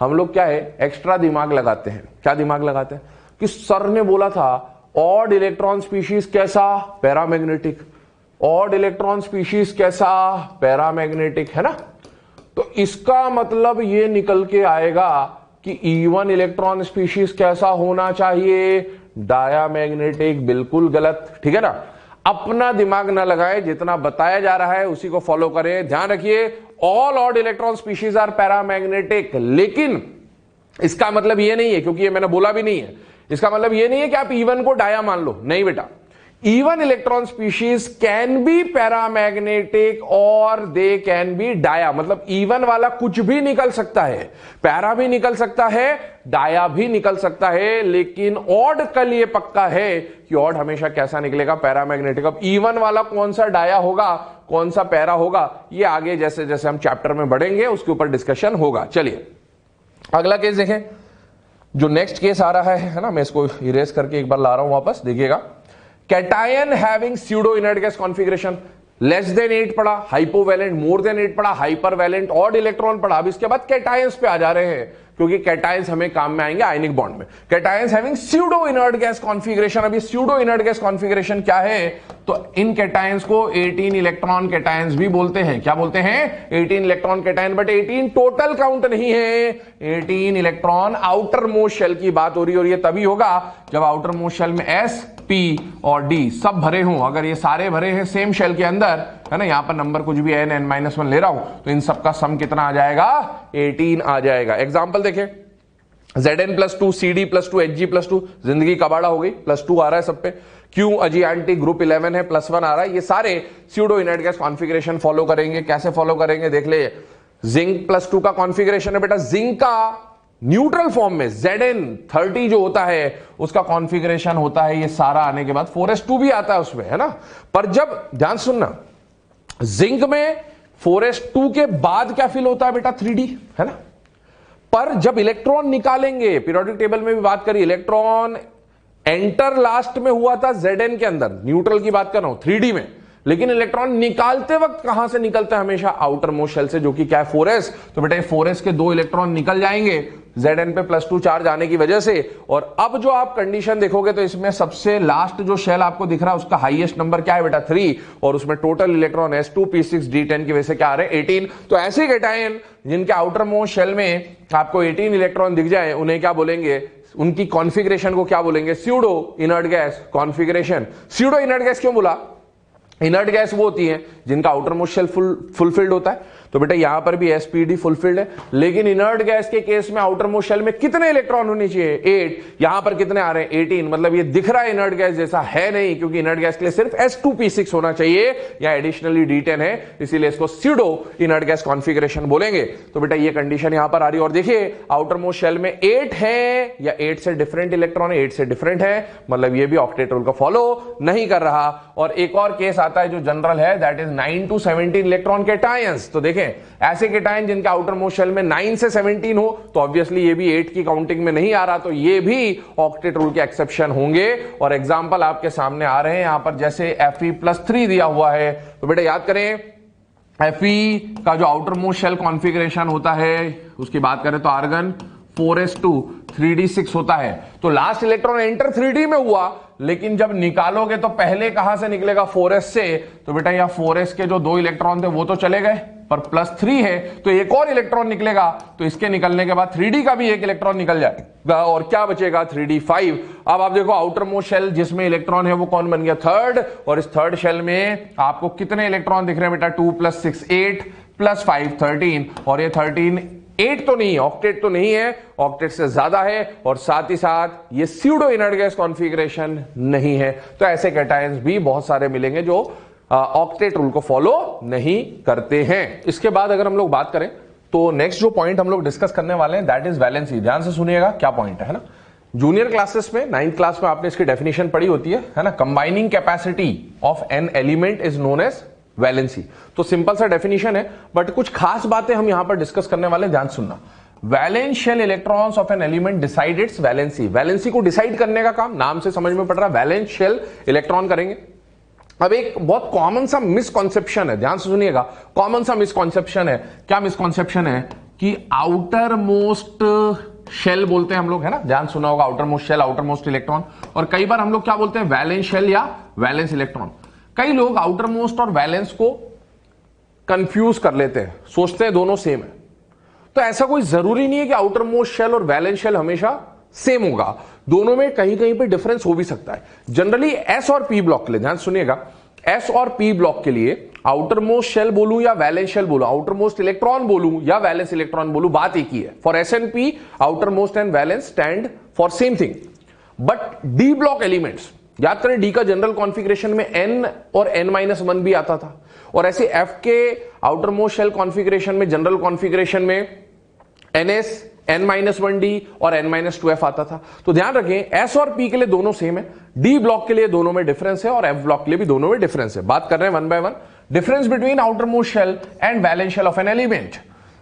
हम लोग क्या है एक्स्ट्रा दिमाग लगाते हैं। क्या दिमाग लगाते हैं? कि सर ने बोला था ऑड इलेक्ट्रॉन स्पीशीज कैसा? पैरामैग्नेटिक। ऑड इलेक्ट्रॉन स्पीशीज कैसा? पैरामैग्नेटिक, है ना? तो इसका मतलब ये निकल के आएगा कि इवन इलेक्ट्रॉन स्पीशीज कैसा होना चाहिए? डायामैग्नेटिक। बिल्कुल गलत, ठीक है ना? अपना दिमाग ना लगाएं, जितना बताया जा रहा है उसी को फॉलो करें। ध्यान रखिए, all odd electron species are paramagnetic, लेकिन इसका मतलब ये नहीं है, क्योंकि ये मैंने बोला भी नहीं है, इसका मतलब ये नहीं है कि आप इवन को डाया मान लो। नहीं बेटा, even electron species can be paramagnetic और दे कैन बी डाया। मतलब इवन वाला कुछ भी निकल सकता है, पैरा भी निकल सकता है, डाया भी निकल सकता है, लेकिन ऑड का लिए पक्का है कि ऑड हमेशा कैसा निकलेगा? पैरामैग्नेटिक। अब इवन वाला कौन सा डाया होगा, कौन सा पैरा होगा, ये आगे जैसे जैसे हम चैप्टर में बढ़ेंगे उसके ऊपर डिस्कशन होगा। चलिए अगला केस देखें। जो नेक्स्ट केस आ रहा है ना, मैं इसको इरेज करके एक बार ला रहा हूं वापस, देखिएगा। Cation having pseudo inert gas configuration, less than 8 पढ़ा, हाइपोवैलेंट मोर देन 8 पढ़ा, हाइपरवैलेंट ऑड इलेक्ट्रॉन पढ़ा। अब इसके बाद कैटायंस पे आ जा रहे हैं, क्योंकि कैटायंस हमें काम में आएंगे आयनिक बॉन्ड में। Cations having pseudo inert gas configuration. अब ये स्यूडो इनर्ट गैस कॉन्फिगरेशन क्या है? तो इन कैटायंस को 18 इलेक्ट्रॉन कैटायंस भी बोलते हैं। क्या बोलते हैं? 18 electron cation, but 18 total count नहीं है, 18 इलेक्ट्रॉन आउटर मोस्ट शेल की बात हो रही है। और ये तभी होगा जब आउटर मोस्ट शेल में S, P और D सब भरे हों। अगर ये सारे भरे हैं सेम शेल के अंदर, है ना, यहां पर नंबर कुछ भी है, n-1 ले रहा हूं, तो इन सबका सम कितना आ जाएगा? 18 आ जाएगा। एग्जाम्पल देखें, Zn+2, Cd+2, Hg+2, जिंदगी कबाड़ा हो गई, +2 आ रहा है सब पे। क्यू अजियांटी ग्रुप 11 है, +1 आ रहा है। ये सारे pseudo inert gas configuration follow करेंगे। कैसे फॉलो करेंगे देख ले। जिंक +2 का कॉन्फिगरेशन है बेटा, जिंक का न्यूट्रल फॉर्म में Zn30 जो होता है उसका कॉन्फिगरेशन होता है ये सारा आने के बाद 4s2 भी आता है उसमें, है ना। पर जब ध्यान सुनना, जिंक में 4s2 के बाद क्या फिल होता है बेटा? 3d, है ना। पर जब इलेक्ट्रॉन निकालेंगे, पीरियोडिक टेबल में भी बात करी, इलेक्ट्रॉन एंटर लास्ट में हुआ था Zn के अंदर, न्यूट्रल की बात कर रहा हूं 3d में, लेकिन इलेक्ट्रॉन निकालते वक्त कहां से निकलता है? हमेशा आउटर मोस्ट शेल से, जो कि क्या है? 4s। तो बेटा 4s के 2 इलेक्ट्रॉन निकल जाएंगे, Zn पे +2 चार्ज आने की वजह से। और अब जो आप कंडीशन देखोगे तो इसमें सबसे लास्ट जो शेल आपको दिख रहा है उसका हाईएस्ट नंबर क्या है बेटा 3, और उसमें टोटल इलेक्ट्रॉन s2p6d10 की वजह से क्या आ रहे हैं 18। तो ऐसे केटायन जिनके आउटर मोस्ट शेल में आपको 18 इलेक्ट्रॉन दिख जाए उन्हें क्या बोलेंगे, उनकी कॉन्फ़िगरेशन को क्या बोलेंगे, pseudo inert gas configuration. Pseudo inert gas क्यों बोला? इनर्ट गैस वो होती है जिनका आउटर मोस्ट शेल फुलफिल्ड होता है। तो बेटा यहां पर भी एसपीडी फुलफिल्ड है, लेकिन इनर्ट गैस के केस में आउटर मोस्ट शेल में कितने इलेक्ट्रॉन होने चाहिए 8, यहां पर कितने आ रहे हैं 18। मतलब ये दिख रहा है इनर्ट गैस जैसा, है नहीं, क्योंकि इनर्ट गैस के लिए सिर्फ S2p6 होना चाहिए या एडिशनली D10 है, इसीलिए इसको स्यूडो इनर्ट गैस कॉन्फ़िगरेशन बोलेंगे। तो बेटा ये कंडीशन यहां पर आ रही है। और देखिए आउटर मोस्ट शेल में 8 है या 8 से डिफरेंट इलेक्ट्रॉन है, 8 से डिफरेंट है, मतलब ये भी ऑक्टेट रूल को फॉलो नहीं कर रहा। और एक और केस आता है जो जनरल है, that is 9 to 17 electron cations. तो देखें ऐसे केटायन जिनके आउटर मोस्ट शेल में 9 से 17 हो, तो ऑब्वियसली ये भी 8 की काउंटिंग में नहीं आ रहा, तो ये भी ऑक्टेट रूल के एक्सेप्शन होंगे। और एग्जांपल आपके सामने आ रहे हैं यहां पर, जैसे Fe+3 दिया हुआ है। तो बेटा याद करें Fe का जो आउटर मोस्ट शेल कॉन्फ़िगरेशन होता है उसकी बात करें तो आर्गन 4s2 3d6 होता है। तो लास्ट इलेक्ट्रॉन एंटर 3d में हुआ, लेकिन जब निकालोगे तो पहले कहां से निकलेगा 4s से। तो बेटा यहां 4s के जो 2 इलेक्ट्रॉन थे वो तो चले गए, पर +3 है तो एक और इलेक्ट्रॉन निकलेगा। तो इसके निकलने के बाद 3d का भी एक इलेक्ट्रॉन निकल जाएगा और क्या बचेगा 3d5। अब आप देखो आउटर मोस्ट शेल जिसमें इलेक्ट्रॉन है वो कौन बन गया, थर्ड। और इस थर्ड शेल में आपको कितने इलेक्ट्रॉन दिख रहे हैं बेटा, 2 + 6 8 + 5 13। और ये 13 8 तो नहीं है, ऑक्टेट तो नहीं है, ऑक्टेट से ज्यादा है। और साथ ही साथ ये स्यूडो इनर्ट गैस कॉन्फ़िगरेशन नहीं है। तो ऐसे कैटायंस भी बहुत सारे मिलेंगे जो ऑक्टेट रूल को फॉलो नहीं करते हैं। इसके बाद अगर हम लोग बात करें तो नेक्स्ट जो पॉइंट हम लोग डिस्कस करने वाले हैं दैट इज वैलेंसी। ध्यान से सुनिएगा क्या पॉइंट है ना। जूनियर क्लासेस में 9th क्लास में आपने इसकी डेफिनेशन पढ़ी होती है ना, combining capacity of an element is known as valency. तो सिंपल सा डेफिनेशन है, बट कुछ खास बातें हम यहां पर डिस्कस करने वाले, ध्यान सुनना। Valence shell electrons of an element decide its valency. Valency को डिसाइड करने का काम नाम से समझ में पड़ रहा है, वैलेंस शेल इलेक्ट्रॉन करेंगे। अब एक बहुत कॉमन सा मिसकॉन्सेप्शन है, ध्यान से सुनिएगा, कॉमन सा मिसकॉन्सेप्शन है। क्या मिसकॉन्सेप्शन है कि आउटर मोस्ट शेल बोलते हैं हम लोग, है ना, ध्यान सुना होगा, outer most shell, outer most electron. और कई बार हम लोग क्या बोलते हैं, वैलेंस शेल या वैलेंस इलेक्ट्रॉन। कई लोग आउटर मोस्ट और वैलेंस को कंफ्यूज कर लेते हैं, सोचते हैं दोनों सेम है। तो ऐसा कोई जरूरी नहीं है कि आउटर मोस्ट शेल और वैलेंस शेल हमेशा सेम होगा, दोनों में कहीं कहीं पे डिफरेंस हो भी सकता है। जनरली एस और पी ब्लॉक के लिए, ध्यान सुनिएगा, एस और पी ब्लॉक के लिए आउटर मोस्ट शेल बोलूं या वैलेंस शेल बोलूं, आउटर मोस्ट इलेक्ट्रॉन बोलूं या वैलेंस इलेक्ट्रॉन बोलूं, बात एक ही है। For S and P outer most and valence stand for same thing. But D block elements, याद करें डी का जनरल कॉन्फ़िगरेशन में n और n-1 भी आता था, और ऐसे f के आउटर मोस्ट शेल कॉन्फ़िगरेशन में, जनरल कॉन्फ़िगरेशन में ns n-1d और n-2f आता था। तो ध्यान रखें s और p के लिए दोनों सेम है, d ब्लॉक के लिए दोनों में डिफरेंस है, और f ब्लॉक के लिए भी दोनों में डिफरेंस है। बात कर रहे हैं 1 by 1 difference between outer most shell and valence shell of an element.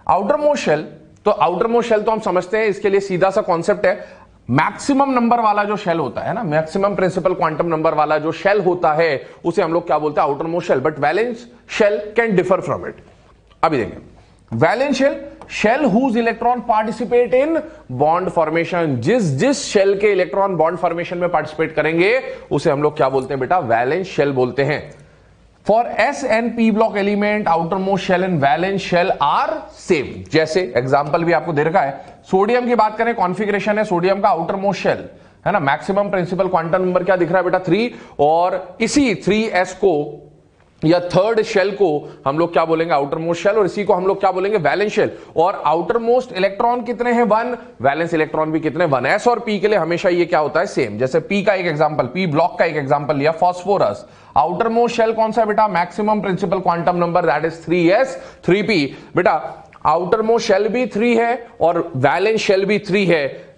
Outer most shell, तो आउटर मोस्ट शेल तो हम समझते हैं, इसके लिए सीधा सा कॉन्सेप्ट है, मैक्सिमम नंबर वाला जो शेल होता है ना, मैक्सिमम प्रिंसिपल क्वांटम नंबर वाला जो शेल होता है उसे हम लोग क्या बोलते हैं, outer most shell. But valence shell can differ from it. अभी देखें valence shell, shell whose electron participate in bond formation. जिस शेल के इलेक्ट्रॉन बॉन्ड फॉर्मेशन में पार्टिसिपेट करेंगे उसे हम लोग क्या बोलते हैं बेटा, वैलेंस शेल बोलते हैं। For S and P block element outer most shell and valence shell are same. जैसे एग्जांपल भी आपको दे रखा है, सोडियम की बात करें, कॉन्फ़िगरेशन है सोडियम का आउटर मोस्ट शेल, है ना, मैक्सिमम प्रिंसिपल क्वांटम नंबर क्या दिख रहा है बेटा 3, और इसी 3s को या थर्ड शेल को हम लोग क्या बोलेंगे, आउटर मोस्ट शेल, और इसी को हम लोग क्या बोलेंगे, वैलेंस शेल। और आउटर मोस्ट इलेक्ट्रॉन कितने हैं 1, वैलेंस इलेक्ट्रॉन भी कितने 1। एस और पी के लिए हमेशा ये क्या होता है, सेम। जैसे पी का एक एग्जांपल, पी ब्लॉक का एक एग्जांपल लिया, फास्फोरस, आउटर मोस्ट शेल कौन सा है बेटा, maximum principal quantum number that is 3s 3p। बेटा आउटर मोस्ट शेल भी 3 है और वैलेंस शेल भी 3 है।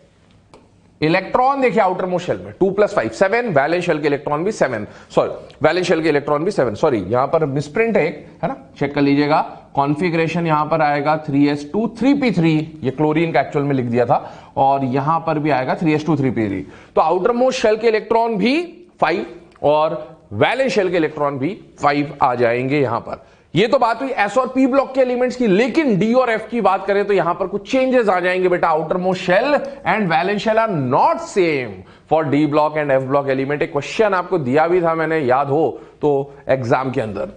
इलेक्ट्रॉन देखिए आउटर मोस्ट शेल में 2 + 5 7, वैलेंस शेल के इलेक्ट्रॉन भी 7, सॉरी वैलेंस शेल के इलेक्ट्रॉन भी 7, सॉरी यहां पर मिसप्रिंट है एक, है ना, चेक कर लीजिएगा। कॉन्फ़िगरेशन यहां पर आएगा 3s2 3p3, ये क्लोरीन का एक्चुअल में लिख दिया था, और यहां पर भी आएगा 3s2 3p3। तो आउटर मोस्ट शेल के इलेक्ट्रॉन भी 5 और वैलेंस शेल के इलेक्ट्रॉन भी 5 आ जाएंगे यहां पर। ये तो बात हुई एस और पी ब्लॉक के एलिमेंट्स की, लेकिन डी और एफ की बात करें तो यहां पर कुछ चेंजेस आ जाएंगे बेटा। Outer most shell and valence shell are not same for D block and F block element. एक क्वेश्चन आपको दिया भी था मैंने, याद हो तो एग्जाम के अंदर।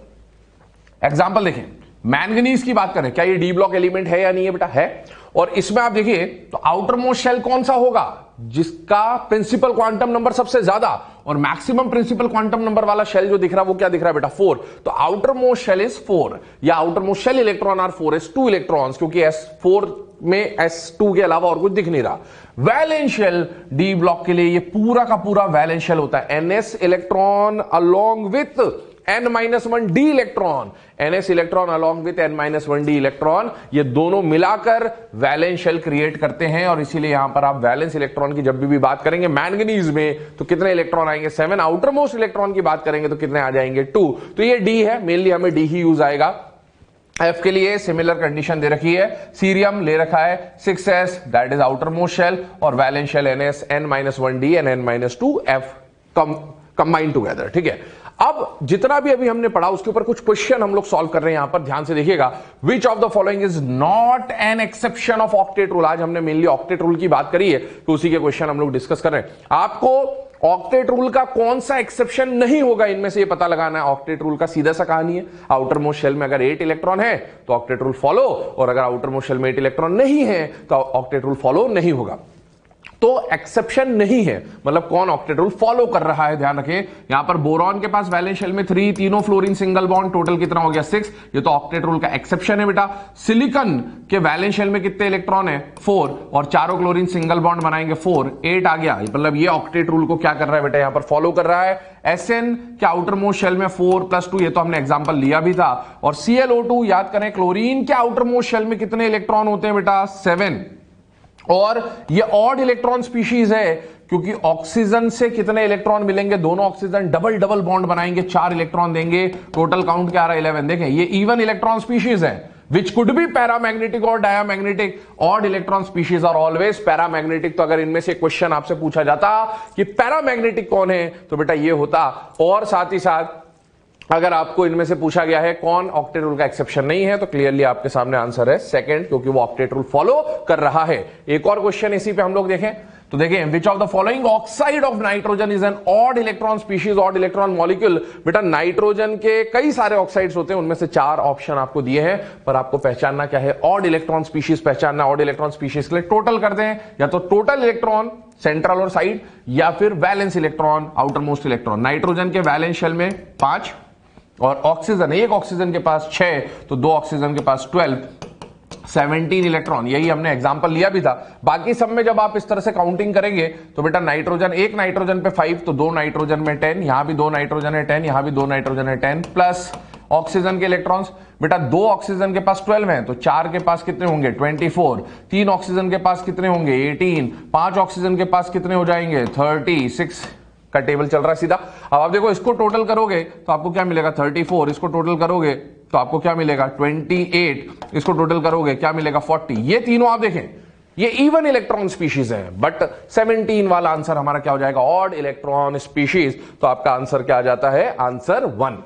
एग्जाम्पल देखें, मैंगनीज की बात करें, क्या ये डी ब्लॉक एलिमेंट है या नहीं है बेटा? है। और इसमें आप देखिए तो आउटर मोस्ट शेल कौन सा होगा? जिसका प्रिंसिपल क्वांटम नंबर सबसे ज्यादा और मैक्सिमम प्रिंसिपल क्वांटम नंबर वाला शेल जो दिख रहा है वो क्या दिख रहा है बेटा? 4। तो आउटर मोस्ट शेल इज 4 या outer most shell electron are 4s2 electrons, क्योंकि S4 में S2 के अलावा और कुछ दिख नहीं रहा। वैलेंस शेल डी ब्लॉक के लिए ये पूरा का पूरा वैलेंस शेल होता है, ns electron along with n-1 d electron, ns electron along with n-1 d electron, ये दोनों मिलाकर वैलेंस शेल क्रिएट करते हैं। और इसीलिए यहां पर आप वैलेंस इलेक्ट्रॉन की जब भी बात करेंगे मैंगनीज में तो कितने इलेक्ट्रॉन आएंगे? 7। आउटर मोस्ट इलेक्ट्रॉन की बात करेंगे तो कितने आ जाएंगे? 2। तो ये d है, मेनली हमें d ही यूज आएगा। एफ के लिए सिमिलर कंडीशन दे रखी है, सीरियम ले रखा है 6s, that is outer most shell, और valence shell ns n-1 d and n-2 f combine together. ठीक है, अब जितना भी अभी हमने पढ़ा उसके ऊपर कुछ क्वेश्चन हम लोग सॉल्व कर रहे हैं। यहां पर ध्यान से देखिएगा, विच of the following is not an exception of octet rule. आज हमने मेनली ऑक्टेट रूल की बात करी है तो उसी के क्वेश्चन हम लोग डिस्कस कर रहे हैं। आपको ऑक्टेट रूल का कौन सा एक्सेप्शन नहीं होगा इनमें से ये पता लगाना है। ऑक्टेट रूल का सीधा सा कहानी है, आउटर मोस्ट शेल में अगर 8 इलेक्ट्रॉन है तो ऑक्टेट रूल फॉलो, और अगर आउटर मोस्ट शेल में 8 इलेक्ट्रॉन नहीं है तो ऑक्टेट रूल फॉलो नहीं होगा। तो एक्सेप्शन नहीं है, मतलब कौन ऑक्टेट रूल फॉलो कर रहा है। ध्यान रखें, यहां पर बोरॉन के पास वैलेंस शेल में 3, तीनों फ्लोरीन सिंगल बॉन्ड, टोटल कितना हो गया? 6। ये तो ऑक्टेट रूल का एक्सेप्शन है बेटा। सिलिकॉन के वैलेंस शेल में कितने इलेक्ट्रॉन है? 4, और चारों क्लोरीन सिंगल बॉन्ड बनाएंगे 4, 8 आ गया। मतलब ये ऑक्टेट रूल को क्या कर रहा है बेटा? यहां पर फॉलो कर रहा है। SN के आउटर मोस्ट शेल में 4 + 2, ये तो हमने एग्जांपल लिया भी था। और ClO2 याद करें, क्लोरीन के आउटर मोस्ट शेल में कितने इलेक्ट्रॉन होते हैं बेटा? 7। और ये ऑड इलेक्ट्रॉन स्पीशीज है, क्योंकि ऑक्सीजन से कितने इलेक्ट्रॉन मिलेंगे? दोनों ऑक्सीजन डबल डबल बॉन्ड बनाएंगे, 4 इलेक्ट्रॉन देंगे, टोटल काउंट क्या आ रहा है? 11। देखें, ये इवन इलेक्ट्रॉन स्पीशीज है, विच कुड बी पैरामैग्नेटिक और diamagnetic. Odd electron species are always paramagnetic. तो अगर इनमें से क्वेश्चन आपसे पूछा जाता कि पैरामैग्नेटिक कौन है तो बेटा ये होता। और साथ ही साथ अगर आपको इनमें से पूछा गया है कौन ऑक्टेट रूल का एक्सेप्शन नहीं है, तो क्लियरली आपके सामने आंसर है सेकंड, क्योंकि वो ऑक्टेट रूल फॉलो कर रहा है। एक और क्वेश्चन इसी पे हम लोग देखें तो देखें, विच of the following oxide of nitrogen is an odd electron species, odd electron molecule. बेटा नाइट्रोजन के कई सारे ऑक्साइड्स होते हैं, उनमें से 4 ऑप्शन आपको दिए हैं, पर आपको पहचानना क्या है? ऑड इलेक्ट्रॉन स्पीशीज पहचानना। ऑड इलेक्ट्रॉन स्पीशीज के लिए टोटल करते हैं, या तो टोटल इलेक्ट्रॉन सेंट्रल और साइड, या फिर valence electron outer most electron. Nitrogen के वैलेंस शेल में 5, और ऑक्सीजन, एक ऑक्सीजन के पास 6, तो 2 ऑक्सीजन के पास 12, 17 इलेक्ट्रॉन। यही हमने एग्जांपल लिया भी था। बाकी सब में जब आप इस तरह से काउंटिंग करेंगे तो बेटा नाइट्रोजन, एक नाइट्रोजन पे 5, तो 2 नाइट्रोजन में 10, यहां भी 2 नाइट्रोजन है 10, यहां भी 2 नाइट्रोजन है 10, प्लस ऑक्सीजन के इलेक्ट्रॉन्स। बेटा 2 ऑक्सीजन के पास 12 हैं, तो 4 के पास कितने होंगे? 24। 3 ऑक्सीजन के पास कितने होंगे? 18। 5 ऑक्सीजन के पास कितने हो जाएंगे? 36 का टेबल चल रहा है सीधा। अब आप देखो, इसको टोटल करोगे तो आपको क्या मिलेगा? 34। इसको टोटल करोगे तो आपको क्या मिलेगा? 28। इसको टोटल करोगे क्या मिलेगा? 40। ये तीनों आप देखें, ये इवन इलेक्ट्रॉन स्पीशीज है, बट 17 वाला आंसर हमारा क्या हो जाएगा? Odd electron species. तो आपका आंसर क्या आ जाता है? आंसर 1।